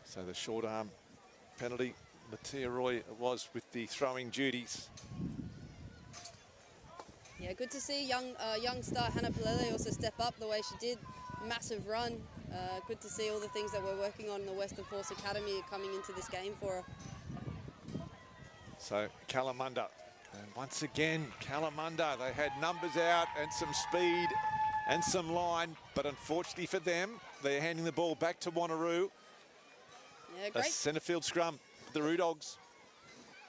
Speaker 1: So the short arm penalty, Matia Roy was with the throwing duties.
Speaker 2: Yeah, good to see young star Hannah Palele also step up the way she did. massive run. Good to see all the things that we're working on in the Western Force Academy coming into this game for her.
Speaker 1: So Kalamunda, and once again, Kalamunda, they had numbers out and some speed and some line, but unfortunately for them, they're handing the ball back to Wanneroo.
Speaker 2: Yeah,
Speaker 1: A
Speaker 2: great.
Speaker 1: centre field scrum for the Roo Dogs.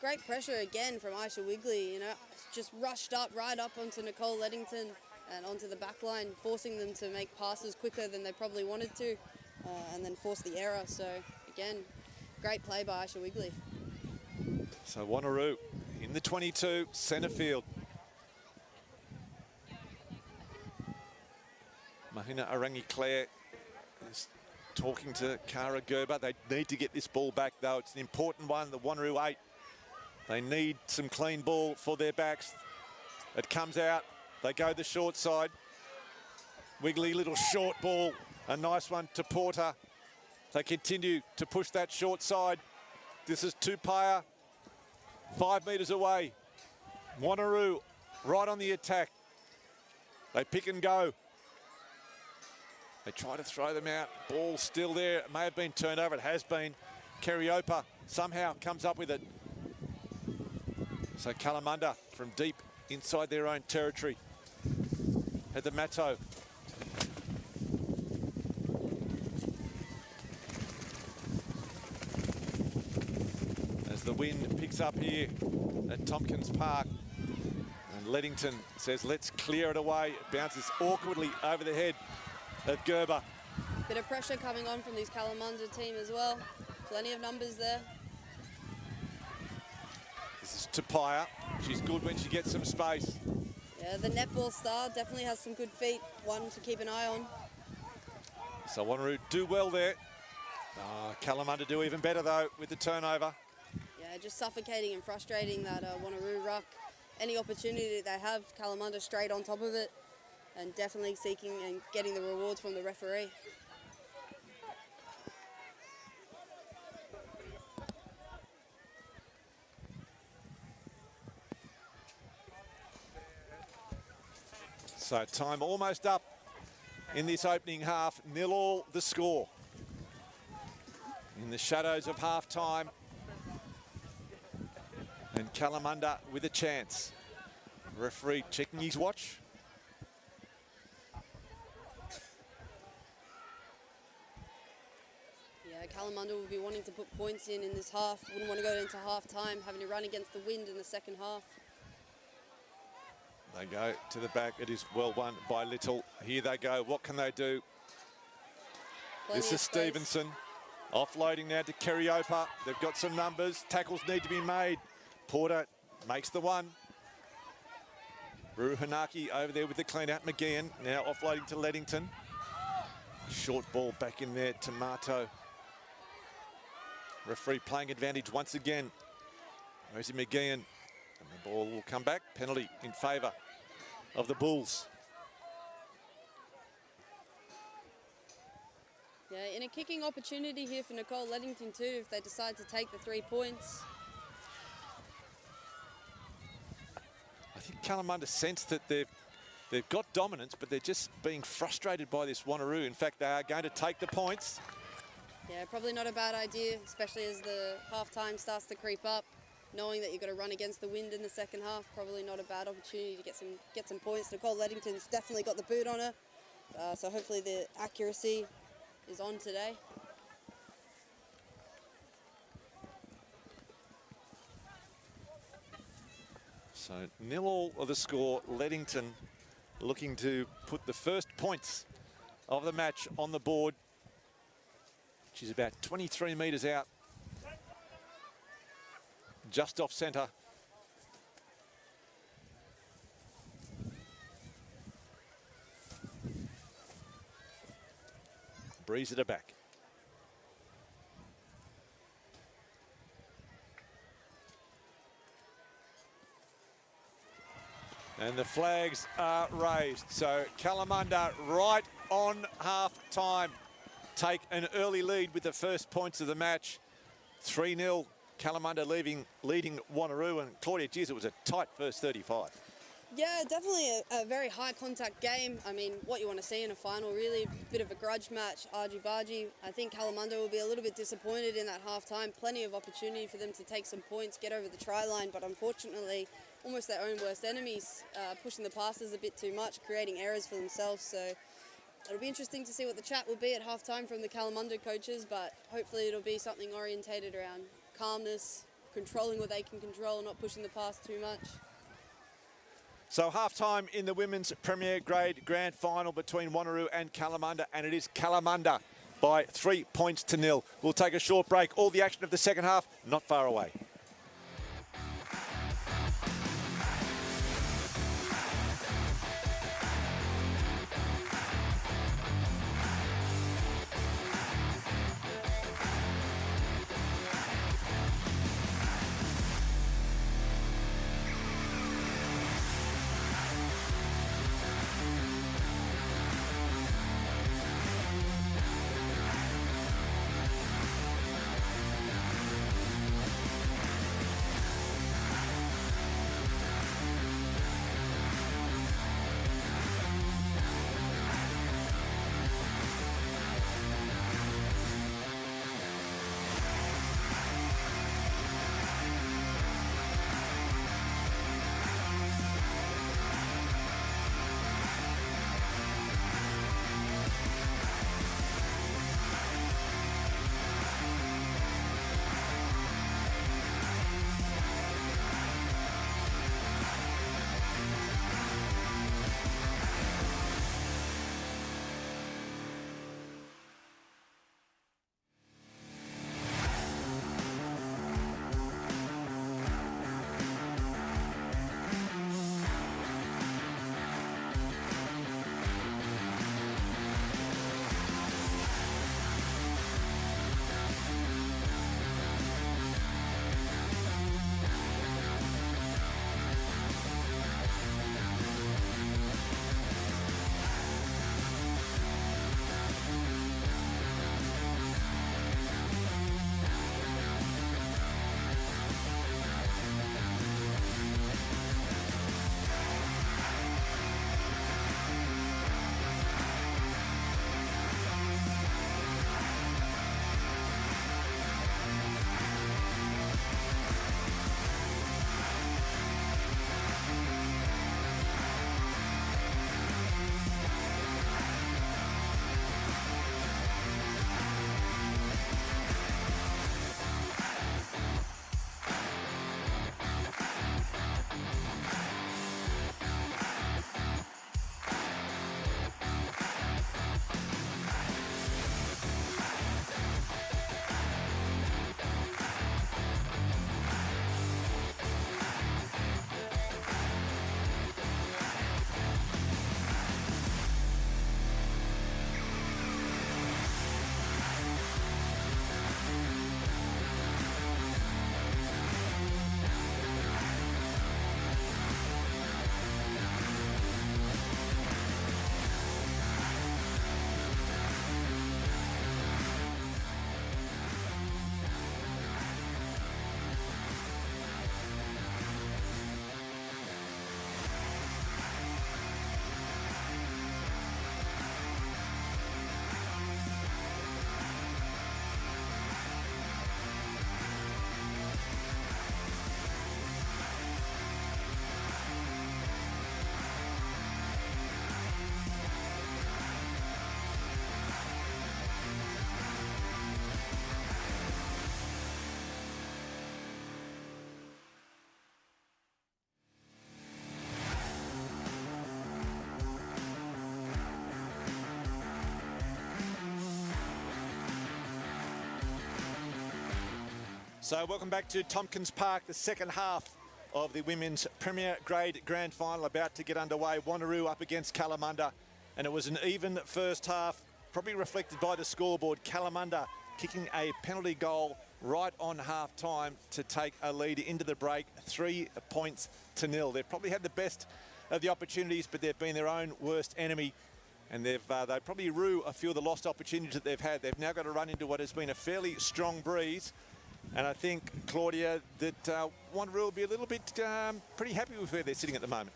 Speaker 2: Great pressure again from Aisha Wigley, you know, just rushed up, right up onto Nicole Leddington and onto the back line, forcing them to make passes quicker than they probably wanted to, and then force the error. So again, great play by Aisha Wigley.
Speaker 1: So Wanneroo in the 22, centre field. Mahina Arangi-Claire is talking to Cara Gerber. They need to get this ball back, though. It's an important one, the Wanneroo 8. They need some clean ball for their backs. It comes out. They go the short side. Wiggly little short ball. A nice one to Porter. They continue to push that short side. This is Tupaia, 5 metres away. Wanneroo right on the attack. They pick and go. They try to throw them out. Ball still there. It may have been turned over. It has been. Kerriopa somehow comes up with it. So Kalamunda from deep inside their own territory. At the Matto. As the wind picks up here at Tompkins Park. And Leddington says, let's clear it away. It bounces awkwardly over the head of Gerber.
Speaker 2: Bit of pressure coming on from this Kalamunda team as well. Plenty of numbers there.
Speaker 1: This is Tupaia. She's good when she gets some space.
Speaker 2: Yeah, the netball star definitely has some good feet. One to keep an eye on.
Speaker 1: So Wanneroo do well there. Kalamunda do even better, though, with the turnover.
Speaker 2: Yeah, just suffocating and frustrating that Wanneroo ruck. Any opportunity they have, Kalamunda straight on top of it. And definitely seeking and getting the rewards from the referee.
Speaker 1: So time almost up in this opening half. 0-0 the score. In the shadows of half-time. And Kalamunda with a chance. Referee checking his watch.
Speaker 2: Yeah, Kalamunda will be wanting to put points in this half. Wouldn't want to go into half-time, having to run against the wind in the second half.
Speaker 1: They go to the back. It is well won by Little. Here they go. What can they do? This is Stevenson. Offloading now to Kerriopa. They've got some numbers. Tackles need to be made. Porter makes the one. Ruhanaki over there with the clean out. McGeehan now offloading to Leddington. Short ball back in there to Marto. Referee playing advantage once again. Rosie McGeehan. And the ball will come back. Penalty in favour of the Bulls.
Speaker 2: Yeah, in a kicking opportunity here for Nicole Leddington too, if they decide to take the 3 points.
Speaker 1: I think Kalamunda sense that they've got dominance, but they're just being frustrated by this Wanneroo. In fact, they are going to take the points.
Speaker 2: Yeah, probably not a bad idea, especially as the half-time starts to creep up. Knowing that you've got to run against the wind in the second half, probably not a bad opportunity to get some points. Nicole Leddington's definitely got the boot on her, so hopefully the accuracy is on today.
Speaker 1: So 0-0 of the score. Leddington looking to put the first points of the match on the board. She's about 23 metres out. Just off centre. Breeze at her back. And the flags are raised. So Kalamunda right on half-time take an early lead with the first points of the match. 3-0. Kalamunda leading Wanneroo. And Claudia, geez, it was a tight first 35.
Speaker 2: Yeah, definitely a very high contact game. I mean, what you want to see in a final, really. Bit of a grudge match, argy-bargy. I think Kalamunda will be a little bit disappointed in that half-time. Plenty of opportunity for them to take some points, get over the try line, but unfortunately, almost their own worst enemies, pushing the passes a bit too much, creating errors for themselves. So it'll be interesting to see what the chat will be at half-time from the Kalamunda coaches, but hopefully it'll be something orientated around calmness, controlling what they can control, not pushing the pass too much.
Speaker 1: So half-time in the women's Premier Grade Grand Final between Wanneroo and Kalamunda, and it is Kalamunda by 3 points to 0. We'll take a short break. All the action of the second half not far away. So welcome back to Tompkins Park, the second half of the Women's Premier Grade Grand Final about to get underway. Wanneroo up against Kalamunda, and it was an even first half, probably reflected by the scoreboard. Kalamunda kicking a penalty goal right on half-time to take a lead into the break, 3 points to 0. They've probably had the best of the opportunities, but they've been their own worst enemy. And they probably rue a few of the lost opportunities that they've had. They've now got to run into what has been a fairly strong breeze. And I think, Claudia, that Wanneroo will be a little bit pretty happy with where they're sitting at the moment.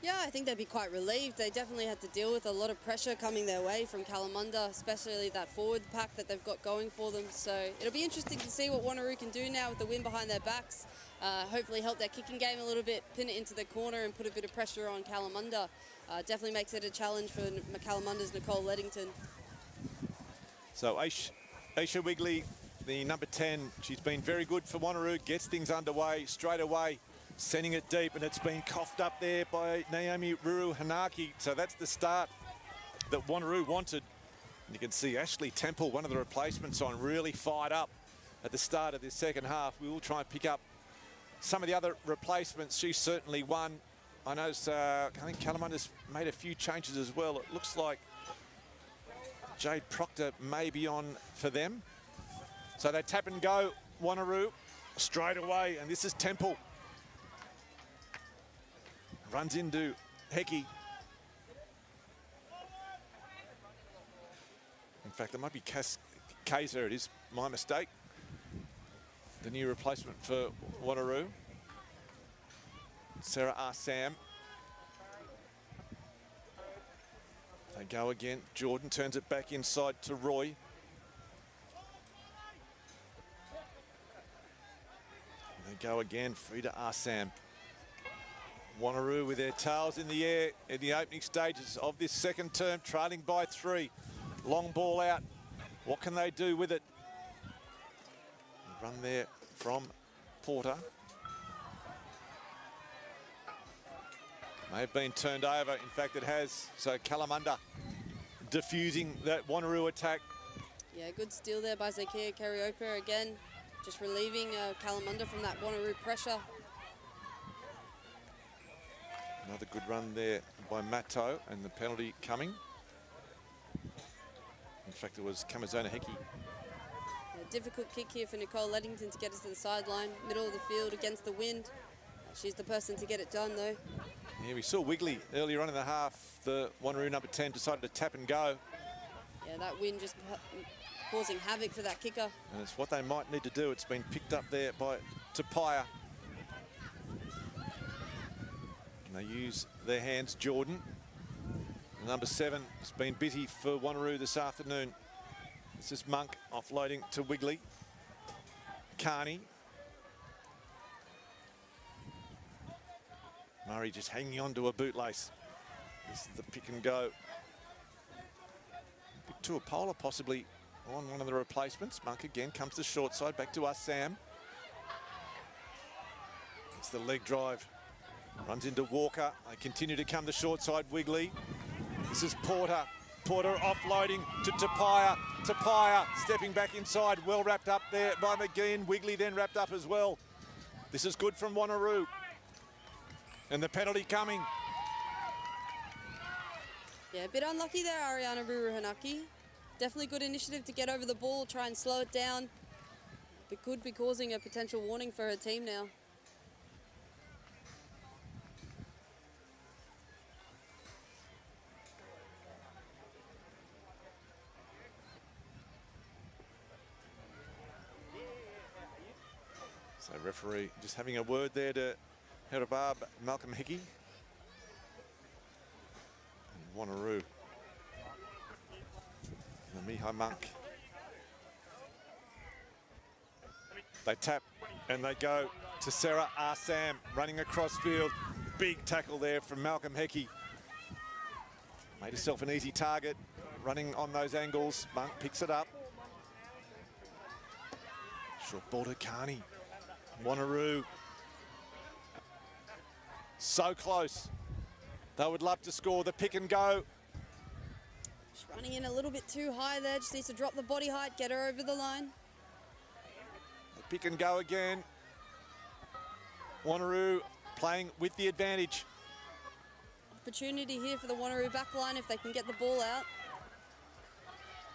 Speaker 2: Yeah, I think they'd be quite relieved. They definitely had to deal with a lot of pressure coming their way from Kalamunda, especially that forward pack that they've got going for them. So it'll be interesting to see what Wanneroo can do now with the win behind their backs. Hopefully help their kicking game a little bit, pin it into the corner and put a bit of pressure on Kalamunda. Definitely makes it a challenge for Kalamunda's Nicole Leddington.
Speaker 1: So Aisha Wigley, the number 10, she's been very good for Wanneroo, gets things underway straight away, sending it deep, and it's been coughed up there by Naomi Ruru Hanaki. So that's the start that Wanneroo wanted. And you can see Ashley Temple, one of the replacements, on really fired up at the start of this second half. We will try and pick up some of the other replacements. She's certainly one. I know I think Kalamunda's made a few changes as well. It looks like Jade Proctor may be on for them. So they tap and go, Wanneroo, straight away. And this is Temple. Runs into Hecky. In fact, it might be Kaiser. It is my mistake. The new replacement for Wanneroo. Sarah Arsam. They go again. Jordan turns it back inside to Roy. They go again. Frida Arsam. Wanneroo with their tails in the air in the opening stages of this second term, trailing by 3. Long ball out. What can they do with it? Run there from Porter. May have been turned over. In fact, it has. So Kalamunda diffusing that Wanneroo attack.
Speaker 2: Yeah, good steal there by Zakia Kariopa again. Just relieving Kalamunda from that Wanneroo pressure.
Speaker 1: Another good run there by Matto, and the penalty coming. In fact, it was Kamazona Hecky.
Speaker 2: A difficult kick here for Nicole Leddington to get us to the sideline, middle of the field against the wind. She's the person to get it done, though.
Speaker 1: Yeah, we saw Wigley earlier on in the half. The Wanneroo number 10 decided to tap and go.
Speaker 2: Yeah, that wind just causing havoc for that kicker.
Speaker 1: And it's what they might need to do. It's been picked up there by Tapia. And they use their hands. Jordan, the number 7, has been busy for Wanneroo this afternoon. This is Monk offloading to Wigley. Carney. Murray just hanging on to a bootlace. This is the pick and go. Tuapola possibly on one of the replacements. Monk again comes to short side, back to us, Sam. It's the leg drive. Runs into Walker. They continue to come to short side, Wigley. This is Porter. Porter offloading to Tapia. Tapia stepping back inside. Well wrapped up there by McGeehan. Wigley then wrapped up as well. This is good from Wanneroo. And the penalty coming.
Speaker 2: Yeah, a bit unlucky there, Ariana Ruruhanaki. Definitely good initiative to get over the ball, try and slow it down. But could be causing a potential warning for her team now.
Speaker 1: So referee just having a word there to Herabab Malcolm Hickey. And Wanneroo. And Mihai Monk. They tap and they go to Sarah Arsam running across field. Big tackle there from Malcolm Hickey. Made herself an easy target running on those angles. Monk picks it up. Short ball to Carney. Wanneroo. So close. They would love to score the pick and go.
Speaker 2: She's running in a little bit too high there. Just needs to drop the body height, get her over the line.
Speaker 1: The pick and go again. Wanneroo playing with the advantage.
Speaker 2: Opportunity here for the Wanneroo back line if they can get the ball out.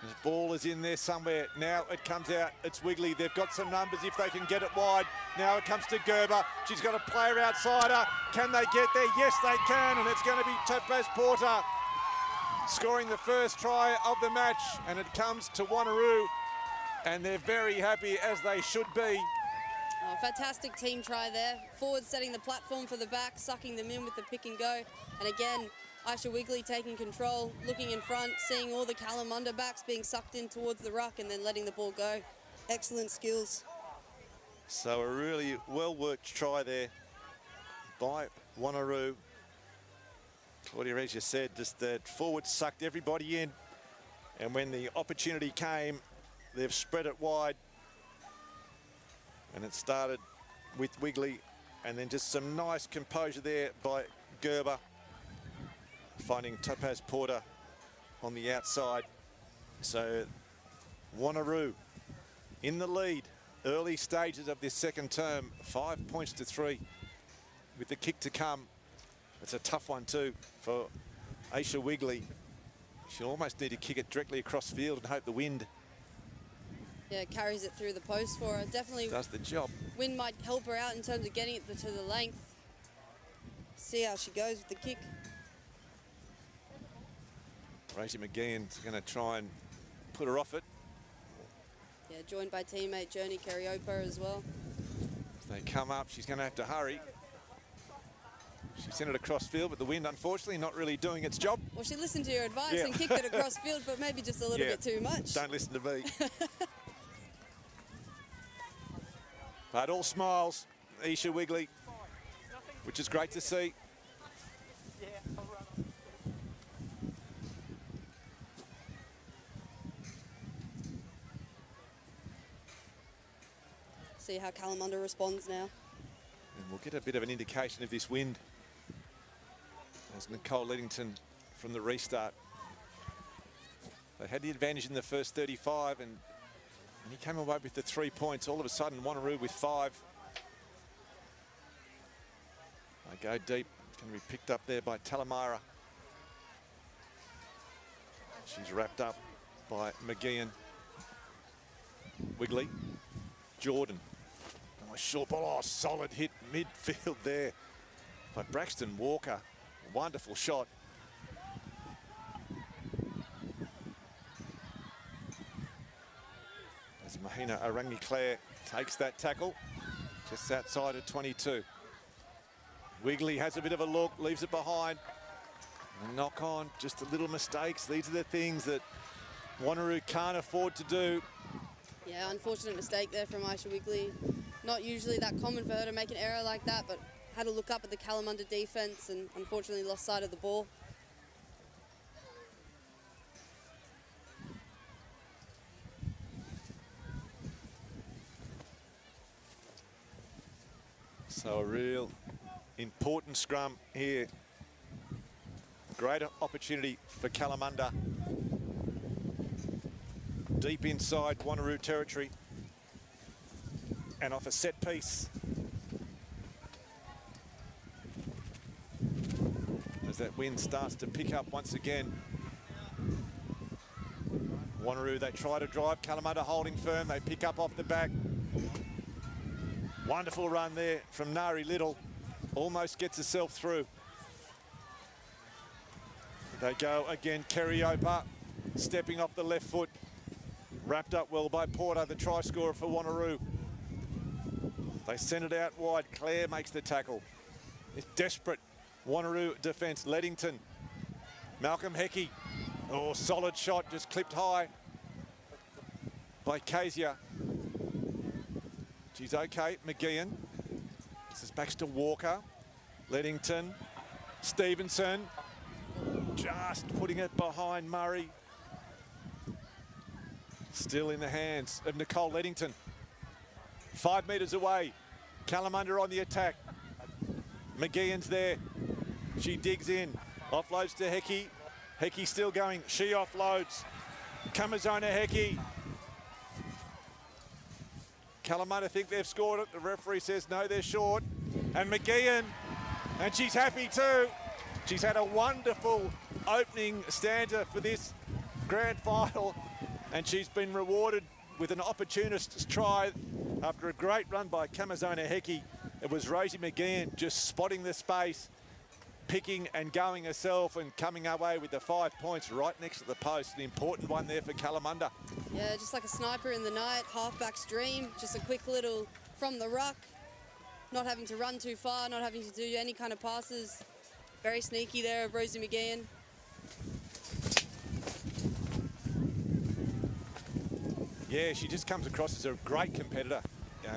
Speaker 1: The ball is in there somewhere. Now it comes out. It's Wigley. They've got some numbers if they can get it wide. Now it comes to Gerber. She's got a player outside her. Can they get there? Yes, they can. And it's going to be Topaz Porter scoring the first try of the match. And it comes to Wanneroo. And they're very happy, as they should be.
Speaker 2: Oh, fantastic team try there. Forward setting the platform for the back, sucking them in with the pick and go. And again, Aisha Wigley taking control, looking in front, seeing all the Kalamunda backs being sucked in towards the ruck and then letting the ball go. Excellent skills.
Speaker 1: So a really well-worked try there by Wanneroo. Claudia, as you said, just that forward sucked everybody in. And when the opportunity came, they've spread it wide. And it started with Wigley, and then just some nice composure there by Gerber, finding Topaz Porter on the outside. So Wanneroo in the lead, early stages of this second term, 5 points to 3 with the kick to come. It's a tough one too for Aisha Wigley. She'll almost need to kick it directly across field and hope the wind
Speaker 2: carries it through the post for her. Definitely
Speaker 1: does the job.
Speaker 2: Wind might help her out in terms of getting it to the length. See how she goes with the kick.
Speaker 1: Rosie McGeehan's going to try and put her off it.
Speaker 2: Yeah, joined by teammate Journey Cariopa as well.
Speaker 1: As they come up, she's going to have to hurry. She sent it across field, but the wind, unfortunately, not really doing its job.
Speaker 2: Well, she listened to your advice and kicked it across field, but maybe just a little bit too much.
Speaker 1: Don't listen to me. But all smiles, Aisha Wigley, which is great to see.
Speaker 2: See how Kalamunda responds now.
Speaker 1: And we'll get a bit of an indication of this wind as Nicole Leddington from the restart. They had the advantage in the first 35 and he came away with the 3 points. All of a sudden, Wanneroo with 5. They go deep. It's going to be picked up there by Talamara. She's wrapped up by McGeehan. Wigley. Jordan. Nice short ball. Oh, solid hit midfield there by Braxton Walker. Wonderful shot. As Mahina Arangi-Claire takes that tackle just outside of 22. Wigley has a bit of a look, leaves it behind. A knock on, just a little mistakes. These are the things that Wanneroo can't afford to do.
Speaker 2: Yeah, unfortunate mistake there from Aisha Wigley. Not usually that common for her to make an error like that, but had to look up at the Kalamunda defence and unfortunately lost sight of the ball.
Speaker 1: So a real important scrum here. Great opportunity for Kalamunda. Deep inside Wanneroo territory. And off a set piece. As that wind starts to pick up once again. Wanneroo, they try to drive. Kalamunda holding firm. They pick up off the back. Wonderful run there from Nari Little. Almost gets herself through. They go again. Cariopa stepping off the left foot. Wrapped up well by Porter, the try scorer for Wanneroo. They send it out wide. Claire makes the tackle. It's desperate. Wanneroo defence. Leddington. Malcolm Hecky. Oh, solid shot, just clipped high by Kezia. She's okay. McGeehan. This is back to Walker. Leddington. Stevenson. Just putting it behind Murray. Still in the hands of Nicole Leddington. 5 metres away. Kalamunda on the attack. McGeehan's there. She digs in. Offloads to Hecky. Hecky still going. She offloads. Kamazona Hecky. Kalamunda think they've scored it. The referee says no, they're short. And McGeehan, and she's happy too. She's had a wonderful opening stanza for this grand final, and she's been rewarded with an opportunist's try after a great run by Kamazona Hecky. It was Rosie McGeehan just spotting the space, picking and going herself and coming away with the 5 points right next to the post. An important one there for Kalamunda.
Speaker 2: Yeah, just like a sniper in the night, halfback's dream. Just a quick little from the ruck, not having to run too far, not having to do any kind of passes. Very sneaky there of Rosie McGeehan.
Speaker 1: Yeah, she just comes across as a great competitor.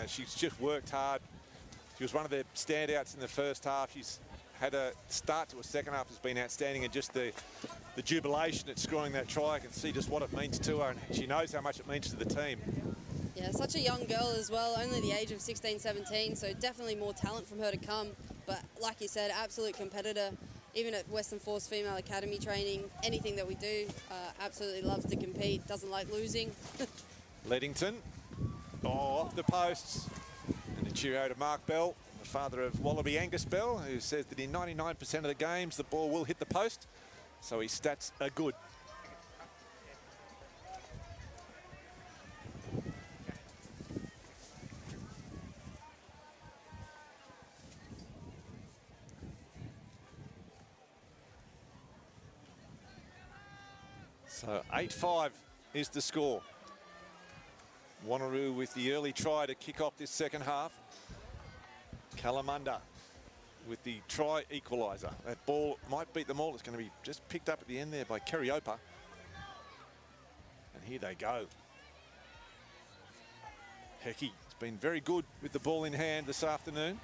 Speaker 1: She's just worked hard. She was one of the standouts in the first half. She's had a start to a second half has been outstanding, and just the jubilation at scoring that try, I can see just what it means to her, and she knows how much it means to the team.
Speaker 2: Yeah, such a young girl as well, only the age of 16, 17, so definitely more talent from her to come. But like you said, absolute competitor. Even at Western Force Female Academy training, anything that we do, absolutely loves to compete, doesn't like losing.
Speaker 1: Leddington, off the posts. And a cheerio to Mark Bell, the father of Wallaby Angus Bell, who says that in 99% of the games, the ball will hit the post. So his stats are good. So 8-5 is the score. Wanneroo with the early try to kick off this second half. Kalamunda with the try equaliser. That ball might beat them all. It's going to be just picked up at the end there by Kerriopa. And here they go. Hecky has been very good with the ball in hand this afternoon.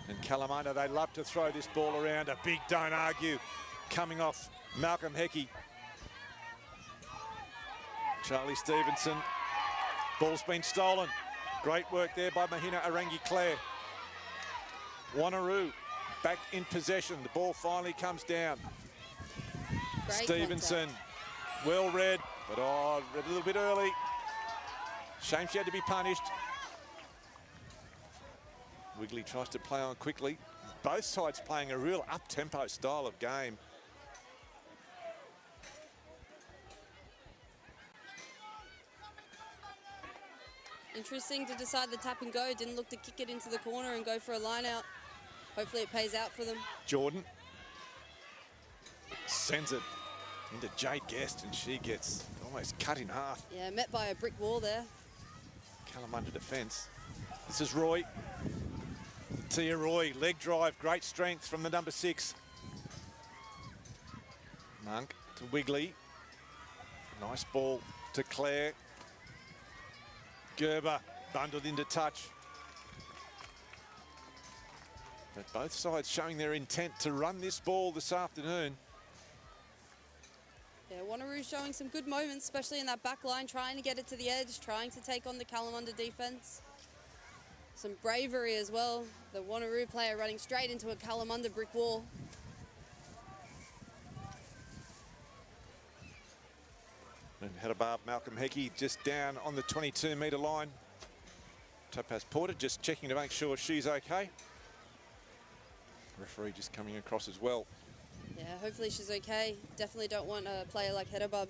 Speaker 1: And Kalamunda, they love to throw this ball around. A big don't argue coming off Malcolm Hecky. Charlie Stevenson. Ball's been stolen. Great work there by Mahina Arangi-Claire. Wanneroo back in possession. The ball finally comes down.
Speaker 2: Great
Speaker 1: Stevenson,
Speaker 2: contact.
Speaker 1: Well read, but a little bit early. Shame she had to be punished. Wigley tries to play on quickly. Both sides playing a real up-tempo style of game.
Speaker 2: Interesting to decide the tap and go. Didn't look to kick it into the corner and go for a line out. Hopefully it pays out for them.
Speaker 1: Jordan sends it into Jade Guest, and she gets almost cut in half.
Speaker 2: Yeah, met by a brick wall there.
Speaker 1: Kalamunda defence. This is Roy. Tia Roy, leg drive, great strength from the number 6. Monk to Wigley. Nice ball to Claire. Gerber bundled into touch. But both sides showing their intent to run this ball this afternoon.
Speaker 2: Yeah, Wanneroo showing some good moments, especially in that back line, trying to get it to the edge, trying to take on the Kalamunda defence. Some bravery as well. The Wanneroo player running straight into a Kalamunda brick wall.
Speaker 1: And head above Malcolm Hecky just down on the 22-metre line. Topaz Porter just checking to make sure she's okay. Referee just coming across as well.
Speaker 2: Yeah, hopefully she's okay. Definitely don't want a player like Hedabub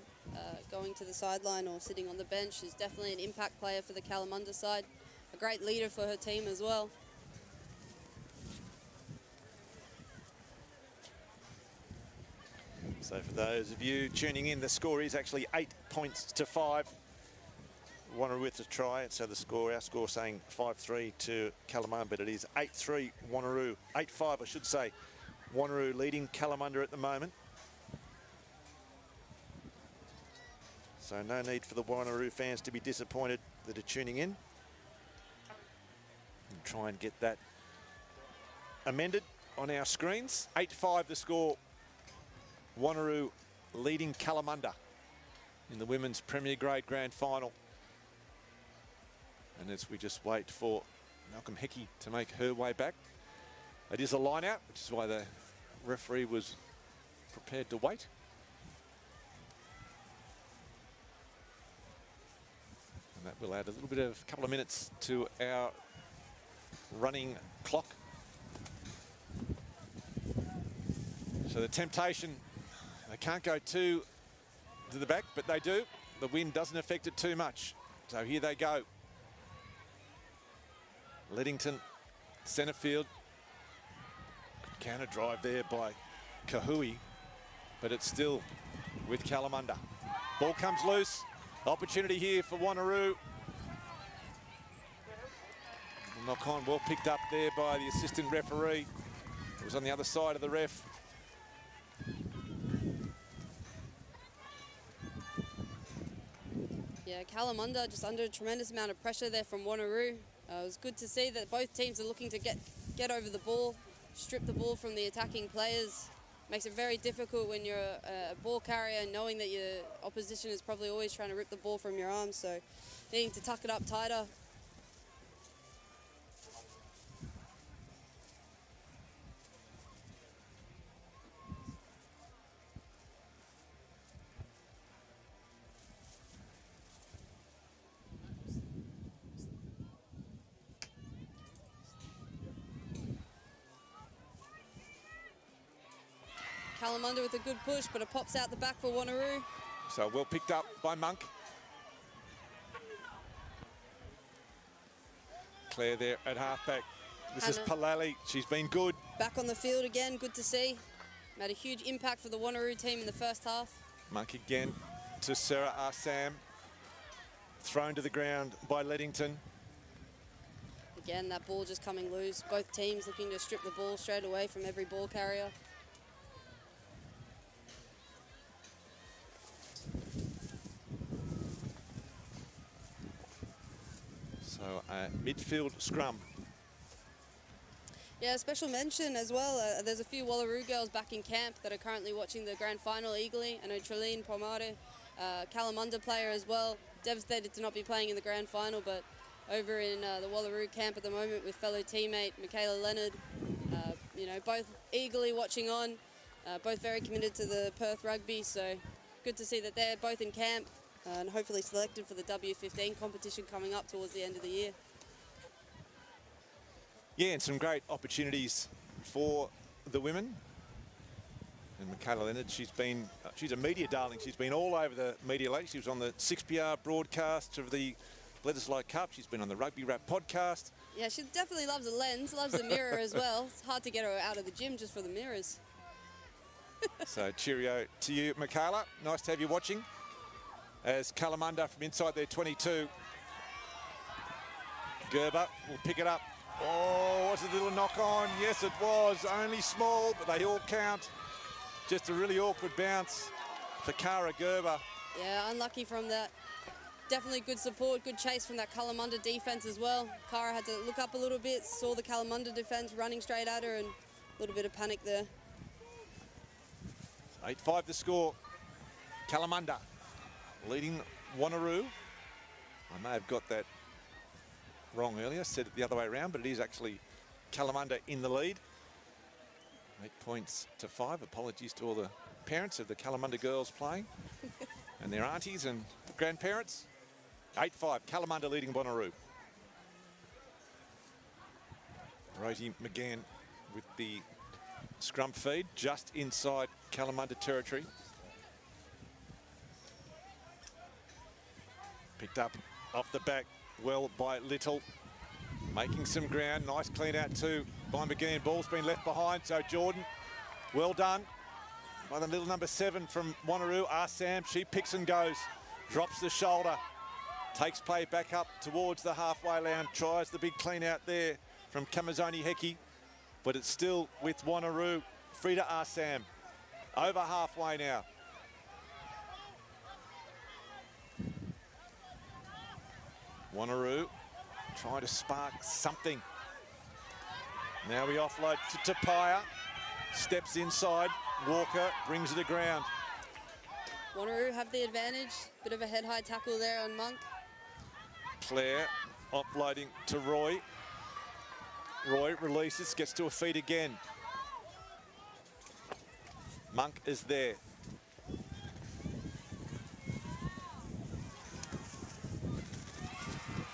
Speaker 2: going to the sideline or sitting on the bench. She's definitely an impact player for the Kalamunda side. A great leader for her team as well.
Speaker 1: So for those of you tuning in, the score is actually 8-5. Wanneroo with a try, so the score, our score saying 5-3 to Kalamunda, but it is 8-3 Wanneroo. 8-5, I should say. Wanneroo leading Kalamunda at the moment. So no need for the Wanneroo fans to be disappointed that are tuning in. And try and get that amended on our screens. 8-5 the score. Wanneroo leading Kalamunda in the Women's Premier Grade Grand Final. And as we just wait for Malcolm Hecky to make her way back. It is a line out, which is why the referee was prepared to wait. And that will add a little bit of, couple of minutes to our running clock. So the temptation, they can't go too to the back, but they do. The wind doesn't affect it too much. So here they go. Leddington, centre field. Good counter drive there by Kahui, but it's still with Kalamunda. Ball comes loose. Opportunity here for Wanneroo. Knock on, well picked up there by the assistant referee. It was on the other side of the ref.
Speaker 2: Yeah, Kalamunda just under a tremendous amount of pressure there from Wanneroo. It was good to see that both teams are looking to get over the ball, strip the ball from the attacking players. Makes it very difficult when you're a ball carrier, knowing that your opposition is probably always trying to rip the ball from your arms, so needing to tuck it up tighter. Kalamunda with a good push, but it pops out the back for Wanneroo.
Speaker 1: So well picked up by Monk. Claire there at halfback. This is Palali. She's been good.
Speaker 2: Back on the field again, good to see. Made a huge impact for the Wanneroo team in the first half.
Speaker 1: Monk again to Sarah Arsam. Thrown to the ground by Leddington.
Speaker 2: Again, that ball just coming loose. Both teams looking to strip the ball straight away from every ball carrier.
Speaker 1: So a midfield scrum.
Speaker 2: Yeah, special mention as well. There's a few Wanneroo girls back in camp that are currently watching the grand final eagerly. I know Trelene Pomare, Kalamunda player as well. Devastated to not be playing in the grand final, but over in the Wanneroo camp at the moment with fellow teammate Michaela Leonard. You know, both eagerly watching on, both very committed to the Perth rugby. So good to see that they're both in camp and hopefully selected for the W15 competition coming up towards the end of the year.
Speaker 1: Yeah, and some great opportunities for the women. And Michaela Leonard, she's a media darling. She's been all over the media lately. She was on the 6PR broadcast of the Bledisloe Cup. She's been on the Rugby Rap podcast.
Speaker 2: Yeah, she definitely loves the lens, loves the mirror as well. It's hard to get her out of the gym just for the mirrors.
Speaker 1: So cheerio to you, Michaela. Nice to have you watching. As Kalamunda from inside their 22. Gerber will pick it up. Oh, was it a little knock on? Yes, it was. Only small, but they all count. Just a really awkward bounce for Cara Gerber.
Speaker 2: Yeah, unlucky from that. Definitely good support, good chase from that Kalamunda defence as well. Cara had to look up a little bit, saw the Kalamunda defence running straight at her, and a little bit of panic there.
Speaker 1: 8-5 the score. Kalamunda leading Wanneroo. I may have got that wrong earlier, said it the other way around, but it is actually Kalamunda in the lead. 8 points to 5. Apologies to all the parents of the Kalamunda girls playing and their aunties and grandparents. 8-5, Kalamunda leading Wanneroo. Rosie McGann with the scrum feed just inside Kalamunda territory. Picked up off the back well by Little. Making some ground. Nice clean out too by McGann. Ball's been left behind. So Jordan, well done by the little number 7 from Wanneroo. Arsam, she picks and goes. Drops the shoulder. Takes play back up towards the halfway line. Tries the big clean out there from Kamazoni Heki. But it's still with Wanneroo. Frida Arsam. Over halfway now. Wanneroo trying to spark something. Now we offload to Tapia. Steps inside. Walker brings it to ground.
Speaker 2: Wanneroo have the advantage. Bit of a head-high tackle there on Monk.
Speaker 1: Claire offloading to Roy. Roy releases, gets to her feet again. Monk is there.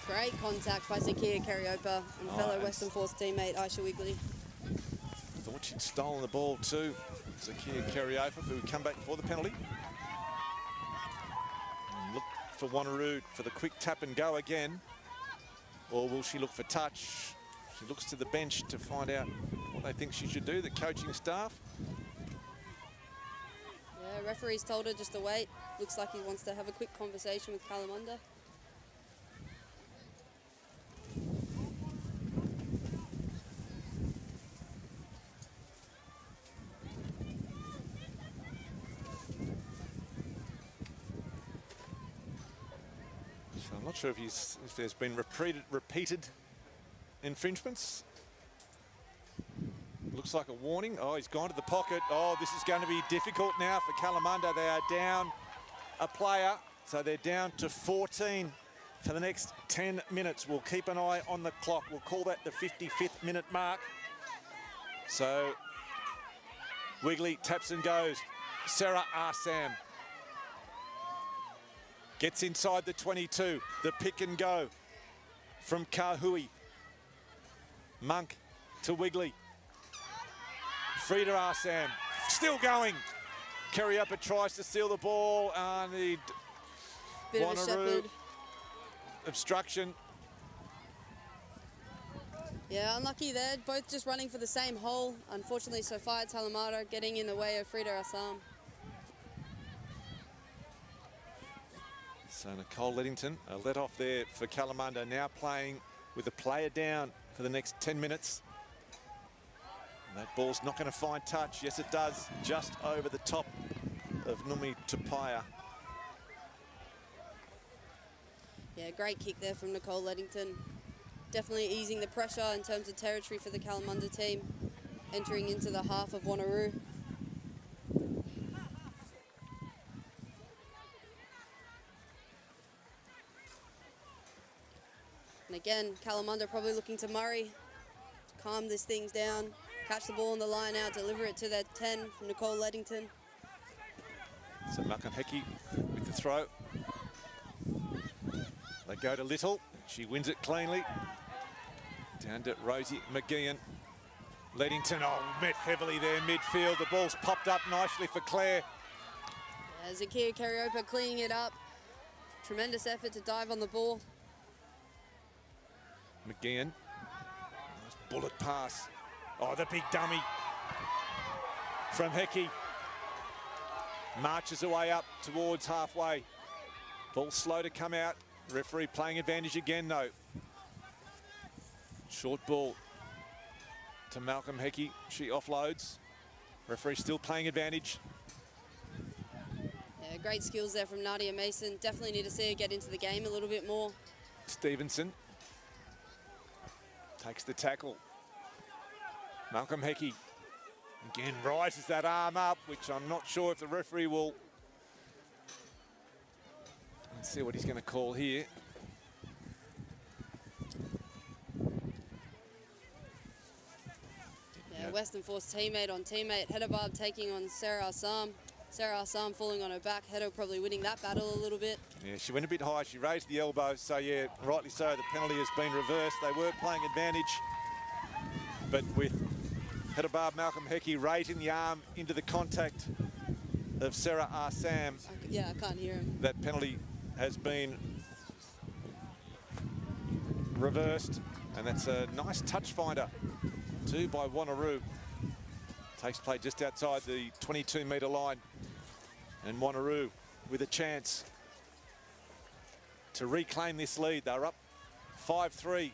Speaker 2: Great contact by Zakia Kariopa and fellow Western Force teammate Aisha Wigley.
Speaker 1: Thought she'd stolen the ball too. Zakia Kariopa, who would come back before the penalty. And look for Wanneroo for the quick tap and go again. Or will she look for touch? She looks to the bench to find out what they think she should do, the coaching staff.
Speaker 2: Yeah, referee's told her just to wait. Looks like he wants to have a quick conversation with Kalamunda.
Speaker 1: I'm not sure if there's been repeated infringements. Looks like a warning. Oh, he's gone to the pocket. Oh, this is going to be difficult now for Kalamunda. They are down a player, so they're down to 14 for the next 10 minutes. We'll keep an eye on the clock. We'll call that the 55th minute mark. So Wigley taps and goes. Sarah Arsam gets inside the 22. The pick and go from Kahui. Monk to Wigley. Frida Arsam still going. Kerryupper tries to steal the ball. The
Speaker 2: Bit of a shepherd.
Speaker 1: Obstruction.
Speaker 2: Yeah, unlucky there. Both just running for the same hole. Unfortunately, Sophia Talamara getting in the way of Frida Assam.
Speaker 1: So Nicole Leddington, a let off there for Kalamunda, now playing with a player down for the next 10 minutes. And that ball's not going to find touch. Yes, it does, just over the top of Numi Tupaya.
Speaker 2: Yeah, great kick there from Nicole Leddington. Definitely easing the pressure in terms of territory for the Kalamunda team, entering into the half of Wanneroo. And again, Kalamunda probably looking to Murray to calm these things down, catch the ball on the line out, deliver it to their 10 from Nicole Leddington.
Speaker 1: So Malcolm Hickey with the throw. They go to Little. She wins it cleanly. Down to Rosie McGeehan. Leddington, met heavily there midfield. The ball's popped up nicely for Claire.
Speaker 2: Zakia Kerryupper cleaning it up. Tremendous effort to dive on the ball.
Speaker 1: McGeehan. Nice bullet pass. Oh, the big dummy from Hickey. Marches away up towards halfway. Ball slow to come out. Referee playing advantage again, though. Short ball to Malcolm Hickey. She offloads. Referee still playing advantage.
Speaker 2: Yeah, great skills there from Nadia Mason. Definitely need to see her get into the game a little bit more.
Speaker 1: Stevenson takes the tackle. Malcolm Hickey again rises that arm up, which I'm not sure if the referee will. Let's see what he's going to call here.
Speaker 2: Yeah, Western Force teammate on teammate. Hedabab taking on Sarah Assam. Sarah Assam falling on her back. Hedo probably winning that battle a little bit.
Speaker 1: Yeah, she went a bit high. She raised the elbow. So, yeah, rightly so. The penalty has been reversed. They were playing advantage. But with Hedabab Malcolm Hickey raising the arm into the contact of Sarah Assam.
Speaker 2: Yeah, I can't hear him.
Speaker 1: That penalty has been reversed. And that's a nice touch finder. 2 by Wanneroo. Takes play just outside the 22-metre line. And Wanneroo with a chance to reclaim this lead. They're up 5-3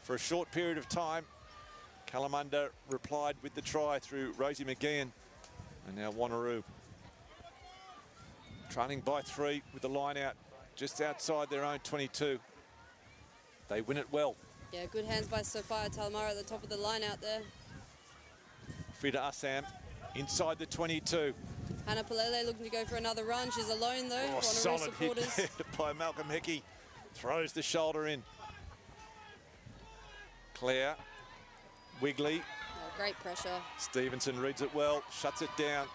Speaker 1: for a short period of time. Kalamunda replied with the try through Rosie McGeehan. And now Wanneroo trailing by 3 with the line out just outside their own 22. They win it well.
Speaker 2: Yeah, good hands by Sophia Talamara at the top of the line out there.
Speaker 1: Frida Assam inside the 22.
Speaker 2: Hannah Palele looking to go for another run. She's alone though.
Speaker 1: Oh, solid hit there by Malcolm Hickey. Throws the shoulder in. Claire. Wigley.
Speaker 2: Oh, great pressure.
Speaker 1: Stevenson reads it well, shuts it down.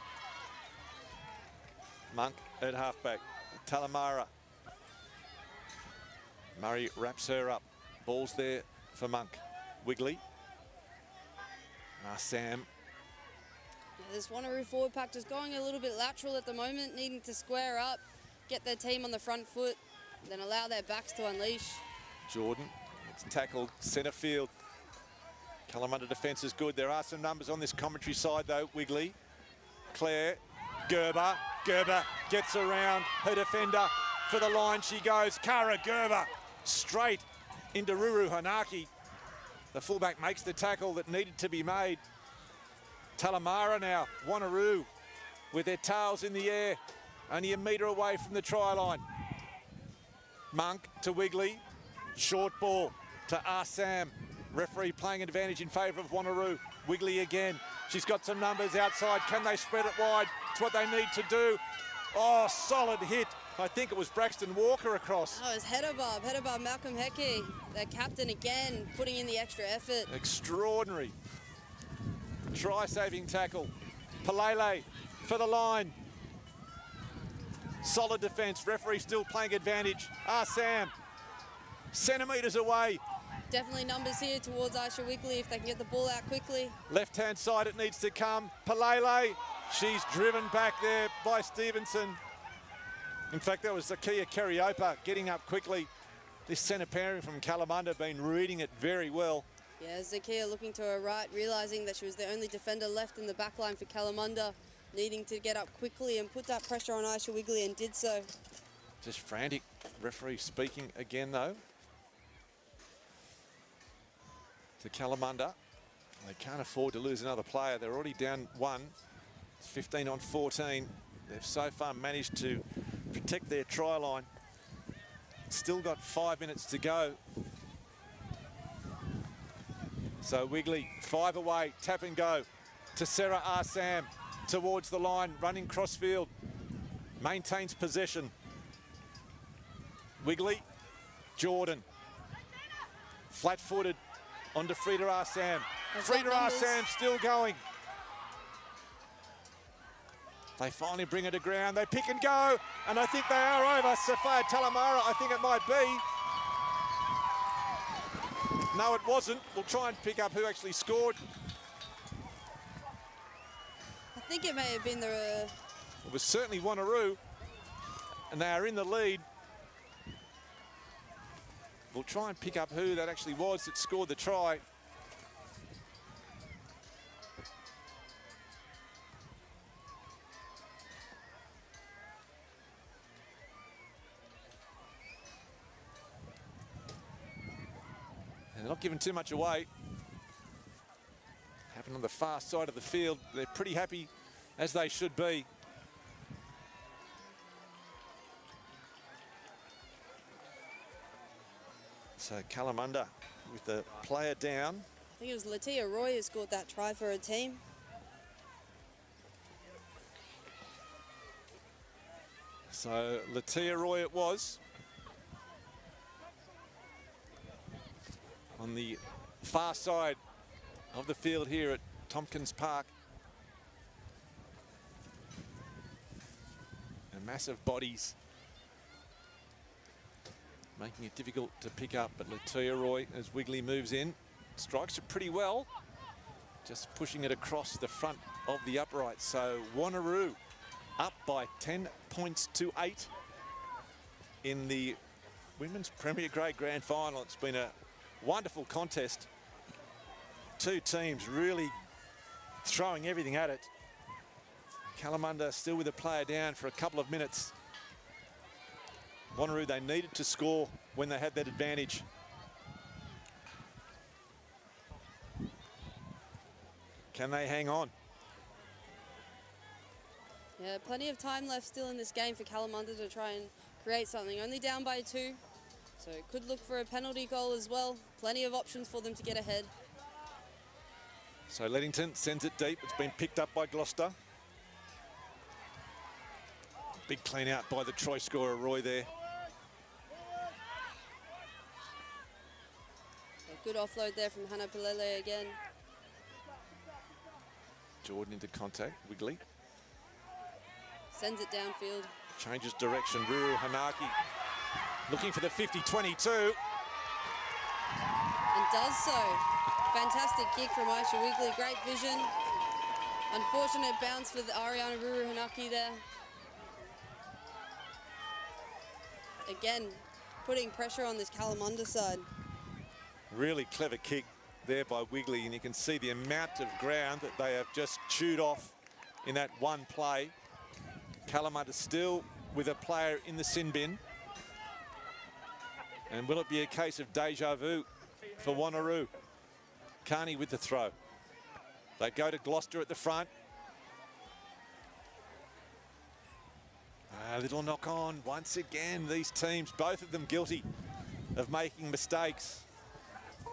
Speaker 1: Monk at halfback. Talamara. Murray wraps her up. Ball's there for Monk. Wigley. Sam.
Speaker 2: Yeah, this Wanneroo forward pack just going a little bit lateral at the moment, needing to square up, get their team on the front foot, then allow their backs to unleash.
Speaker 1: Jordan. It's tackled centre field. Kalamunda defence is good. There are some numbers on this commentary side though. Wigley. Claire. Gerber. Gerber gets around her defender. For the line she goes. Kara Gerber straight into Ruru Hanaki. The fullback makes the tackle that needed to be made. Talamara now, Wanneroo with their tails in the air. Only a metre away from the try line. Monk to Wigley. Short ball to Arsam. Referee playing advantage in favour of Wanneroo. Wigley again. She's got some numbers outside. Can they spread it wide? It's what they need to do. Oh, solid hit. I think it was Braxton Walker across.
Speaker 2: Oh, it was header bob Malcolm Hecky, the captain again, putting in the extra effort.
Speaker 1: Extraordinary. Try-saving tackle. Palele for the line. Solid defence. Referee still playing advantage. Sam, centimetres away.
Speaker 2: Definitely numbers here towards Aisha Wigley if they can get the ball out quickly.
Speaker 1: Left-hand side it needs to come. Palele, she's driven back there by Stevenson. In fact, that was Zakia Kariopa getting up quickly. This centre pairing from Kalamunda been reading it very well.
Speaker 2: Yeah, Zakia looking to her right, realising that she was the only defender left in the back line for Kalamunda, needing to get up quickly and put that pressure on Aisha Wigley, and did so.
Speaker 1: Just frantic. Referee speaking again, though. To Kalamunda. They can't afford to lose another player. They're already down one. It's 15 on 14. They've so far managed to protect their try line. Still got 5 minutes to go. So Wigley, 5 away, tap and go to Sarah Arsam towards the line, running crossfield, maintains possession. Wigley, Jordan, flat-footed onto Frida Arsam. Frida Arsam still going. They finally bring it to ground. They pick and go, and I think they are over. Safaya Talamara, I think it might be. No, it wasn't. We'll try and pick up who actually scored.
Speaker 2: I think it may have been
Speaker 1: It was certainly Wanneroo, and they are in the lead. We'll try and pick up who that actually was that scored the try. They're not giving too much away. Happened on the far side of the field. They're pretty happy, as they should be. So Kalamunda with the player down.
Speaker 2: I think it was Latia Roy who scored that try for her team.
Speaker 1: So Latia Roy it was. On the far side of the field here at Tompkins Park. And massive bodies making it difficult to pick up, but Latia Roy, as Wigley moves in, strikes it pretty well, just pushing it across the front of the upright. So Wanneroo up by 10 points to 8 in the Women's Premier Grade Grand Final. It's been a wonderful contest. Two teams really throwing everything at it. Kalamunda still with a player down for a couple of minutes. Wanneroo, they needed to score when they had that advantage. Can they hang on?
Speaker 2: Yeah, plenty of time left still in this game for Kalamunda to try and create something. Only down by 2. So could look for a penalty goal as well. Plenty of options for them to get ahead.
Speaker 1: So Leddington sends it deep. It's been picked up by Gloucester. Big clean out by the try scorer, Roy, there.
Speaker 2: A good offload there from Hannah Palele again.
Speaker 1: Jordan into contact. Wigley.
Speaker 2: Sends it downfield.
Speaker 1: Changes direction. Ruru Hanaki looking for the 50-22.
Speaker 2: And does so. Fantastic kick from Aisha Wigley. Great vision. Unfortunate bounce for the Ariana Ruru Hanaki there. Again, putting pressure on this Kalamunda side.
Speaker 1: Really clever kick there by Wigley, and you can see the amount of ground that they have just chewed off in that one play. Kalamunda still with a player in the sin bin. And will it be a case of deja vu for Wanneroo? Carney with the throw. They go to Gloucester at the front. little knock on. Once again, these teams, both of them guilty of making mistakes.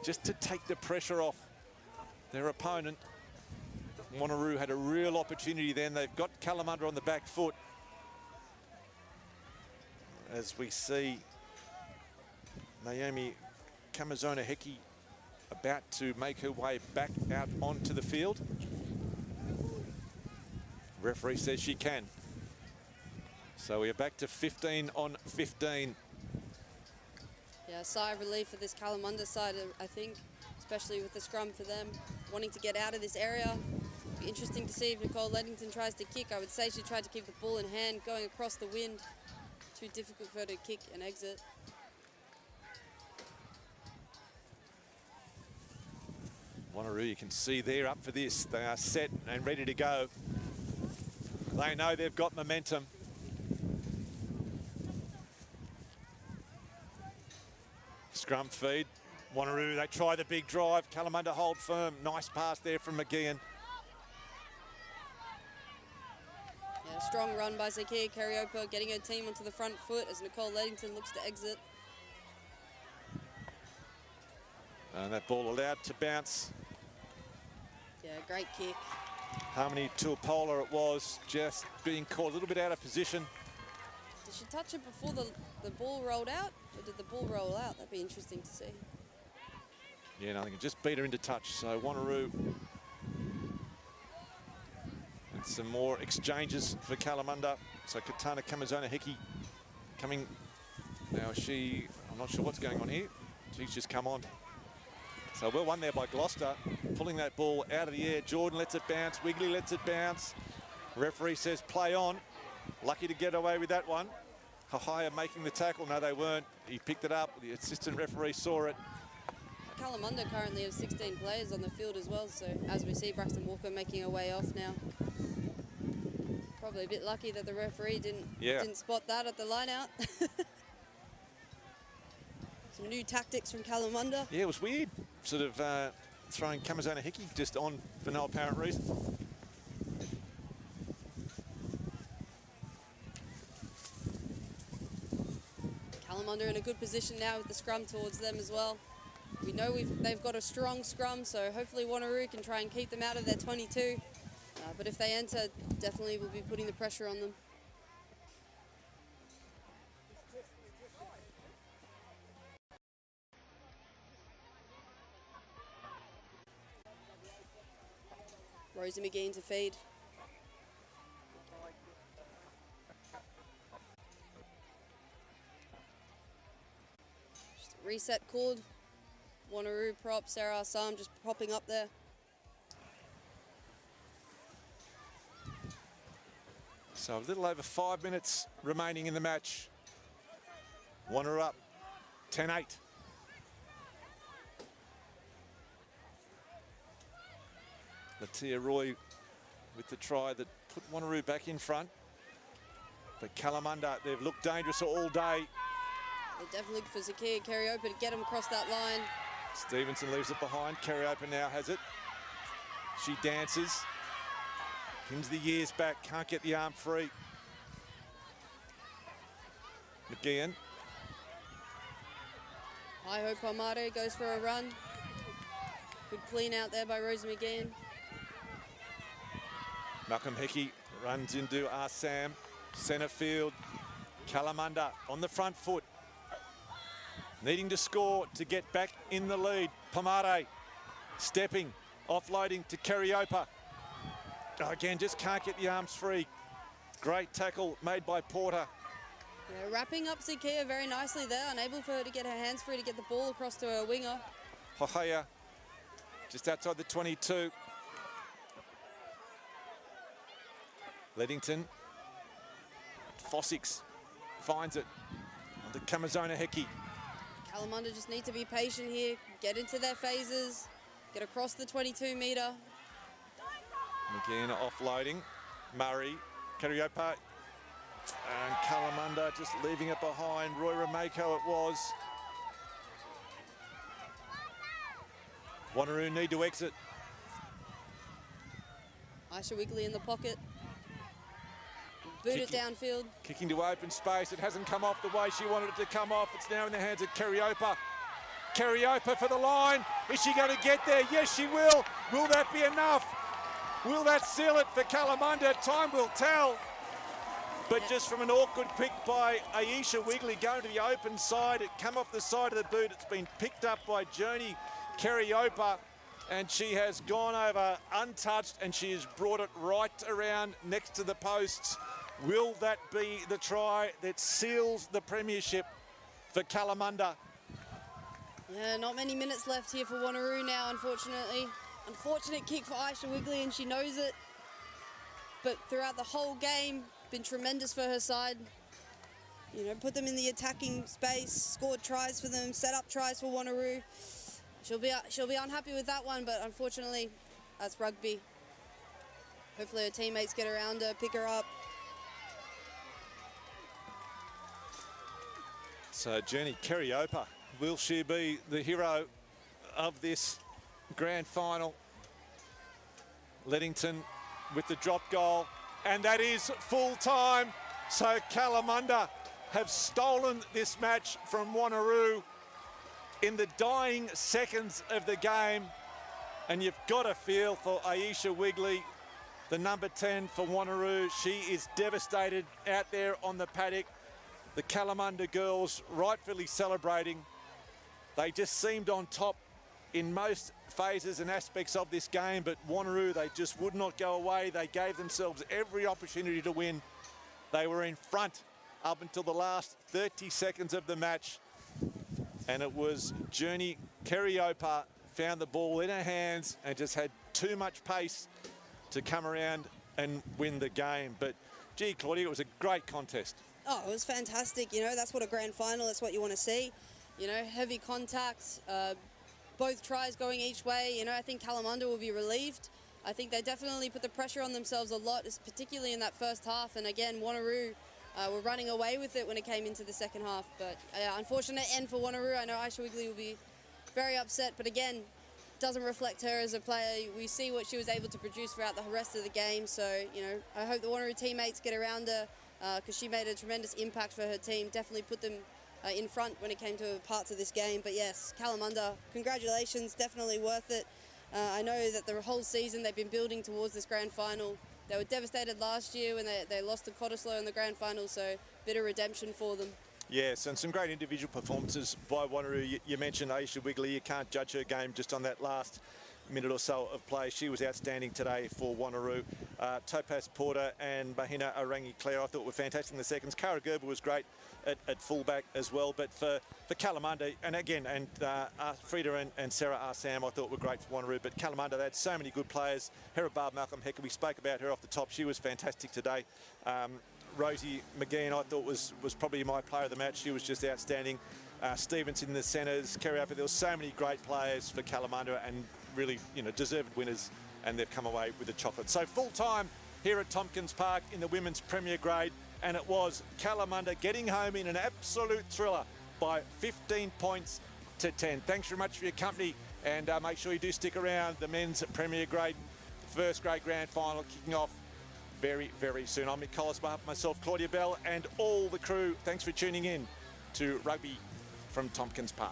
Speaker 1: Just to take the pressure off their opponent. Wanneroo had a real opportunity then. They've got Kalamunda on the back foot. As we see Naomi Kamazona-Heki about to make her way back out onto the field. Referee says she can. So we are back to 15 on 15.
Speaker 2: Yeah, a sigh of relief for this Kalamunda side, I think, especially with the scrum for them, wanting to get out of this area. Be interesting to see if Nicole Leddington tries to kick. I would say she tried to keep the ball in hand, going across the wind. Too difficult for her to kick and exit.
Speaker 1: Wanneroo, you can see they're up for this. They are set and ready to go. They know they've got momentum. Scrum feed. Wanneroo, they try the big drive. Kalamunda hold firm. Nice pass there from McGeehan.
Speaker 2: Yeah, strong run by Zakia Kariopa, getting her team onto the front foot as Nicole Leddington looks to exit.
Speaker 1: And that ball allowed to bounce.
Speaker 2: Yeah, great kick.
Speaker 1: Harmony Tuapola it was, just being caught a little bit out of position.
Speaker 2: Did she touch it before the ball rolled out? Or did the ball roll out? That'd be interesting to see.
Speaker 1: Yeah, nothing, just beat her into touch. So Wanneroo. And some more exchanges for Kalamunda. So Katana Kamazona-Heki coming. Now I'm not sure what's going on here. She's just come on. So well won there by Gloucester, pulling that ball out of the air. Jordan lets it bounce, Wigley lets it bounce. Referee says play on. Lucky to get away with that one. Hahaya making the tackle. No, they weren't. He picked it up. The assistant referee saw it.
Speaker 2: Kalamunda currently have 16 players on the field as well, so as we see Braxton Walker making her way off now. Probably a bit lucky that the referee didn't spot that at the line out. Some new tactics from Kalamunda.
Speaker 1: Yeah, it was weird. Sort of throwing Kamazona-Heki just on for no apparent reason.
Speaker 2: Kalamunda in a good position now with the scrum towards them as well. We know they've got a strong scrum, so hopefully Wanneroo can try and keep them out of their 22. But if they enter, definitely we'll be putting the pressure on them. Rosie McGeehan to feed. Just a reset called. Wanneroo prop, Sarah Assam just popping up there.
Speaker 1: So a little over 5 minutes remaining in the match. Wanneroo up 10-8. Latia Roy with the try that put Wanneroo back in front. But Kalamunda, they've looked dangerous all day.
Speaker 2: They're definitely looking for Zakia Kariopa to get them across that line.
Speaker 1: Stevenson leaves it behind. Kariopa now has it. She dances. Pins the years back, can't get the arm free. McGeehan.
Speaker 2: Iho Palmare goes for a run. Good clean out there by Rosie McGeehan.
Speaker 1: Malcolm Hickey runs into Assam. Centre field. Kalamunda on the front foot. Needing to score to get back in the lead. Palmare stepping, offloading to Kariopa. Again, just can't get the arms free. Great tackle made by Porter.
Speaker 2: Yeah, wrapping up Zakia very nicely there, unable for her to get her hands free to get the ball across to her winger.
Speaker 1: Hohea just outside the 22. Leddington. Fossix finds it on the Kamazona-Heki.
Speaker 2: Kalamunda just need to be patient here, get into their phases, get across the 22 metre.
Speaker 1: McGeehan offloading. Murray, Kariopa, and Kalamunda just leaving it behind. Roy Rameko it was. Wanneroo need to exit.
Speaker 2: Aisha Wigley in the pocket. Boot it downfield.
Speaker 1: Kicking to open space. It hasn't come off the way she wanted it to come off. It's now in the hands of Kerriopa. Kerriopa for the line. Is she going to get there? Yes, she will. Will that be enough? Will that seal it for Kalamunda? Time will tell. But just from an awkward pick by Aisha Wigley going to the open side. It come off the side of the boot. It's been picked up by Journey Kerriopa. And she has gone over untouched and she has brought it right around next to the posts. Will that be the try that seals the premiership for Kalamunda?
Speaker 2: Yeah, not many minutes left here for Wanneroo now, unfortunately. Unfortunate kick for Aisha Wigley, and she knows it. But throughout the whole game, been tremendous for her side. You know, put them in the attacking space, scored tries for them, set up tries for Wanneroo. She'll be unhappy with that one, but unfortunately, that's rugby. Hopefully her teammates get around her, pick her up.
Speaker 1: So Journey Kerriopa, will she be the hero of this grand final? Leddington with the drop goal, and that is full time. So Kalamunda have stolen this match from Wanneroo in the dying seconds of the game. And you've got to feel for Aisha Wigley, the number 10 for Wanneroo. She is devastated out there on the paddock. The Kalamunda girls rightfully celebrating. They just seemed on top in most phases and aspects of this game, but Wanneroo, they just would not go away. They gave themselves every opportunity to win. They were in front up until the last 30 seconds of the match. And it was Journey Kerriopa found the ball in her hands and just had too much pace to come around and win the game. But gee, Claudia, it was a great contest.
Speaker 2: Oh, it was fantastic. You know, that's what a grand final, that's what you want to see. You know, heavy contact, both tries going each way. You know, I think Kalamunda will be relieved. I think they definitely put the pressure on themselves a lot, particularly in that first half. And again, Wanneroo were running away with it when it came into the second half. But unfortunate end for Wanneroo. I know Aisha Wigley will be very upset, but again, doesn't reflect her as a player. We see what she was able to produce throughout the rest of the game. So, you know, I hope the Wanneroo teammates get around her because she made a tremendous impact for her team. Definitely put them in front when it came to parts of this game. But yes, Kalamunda, congratulations, definitely worth it. I know that the whole season they've been building towards this grand final. They were devastated last year when they lost to Cottesloe in the grand final, so bit of redemption for them.
Speaker 1: Yes, and some great individual performances by Wanneroo. You mentioned Aisha Wigley. You can't judge her game just on that last minute or so of play. She was outstanding today for Wanneroo. Topaz Porter and Mahina Arangi-Claire, I thought, were fantastic in the seconds. Cara Gerber was great at fullback as well. But for Kalamunda, and again, and Frida and Sarah Arsam, I thought were great for Wanneroo. But Kalamunda, they had so many good players. Hera Barb Malcolm Hecker, we spoke about her off the top. She was fantastic today. Rosie McGeehan, I thought, was probably my player of the match. She was just outstanding. Stevens in the centres, Kerriopa. There were so many great players for Kalamunda and really, you know, deserved winners, and they've come away with the chocolate. So full time here at Tompkins Park in the women's Premier Grade, and it was Kalamunda getting home in an absolute thriller by 15 points to 10. Thanks very much for your company, and make sure you do stick around. The men's Premier Grade first grade grand final kicking off very, very soon. I'm Mick Collis, behalf of myself, Claudia Bell, and all the crew. Thanks for tuning in to Rugby from Tompkins Park.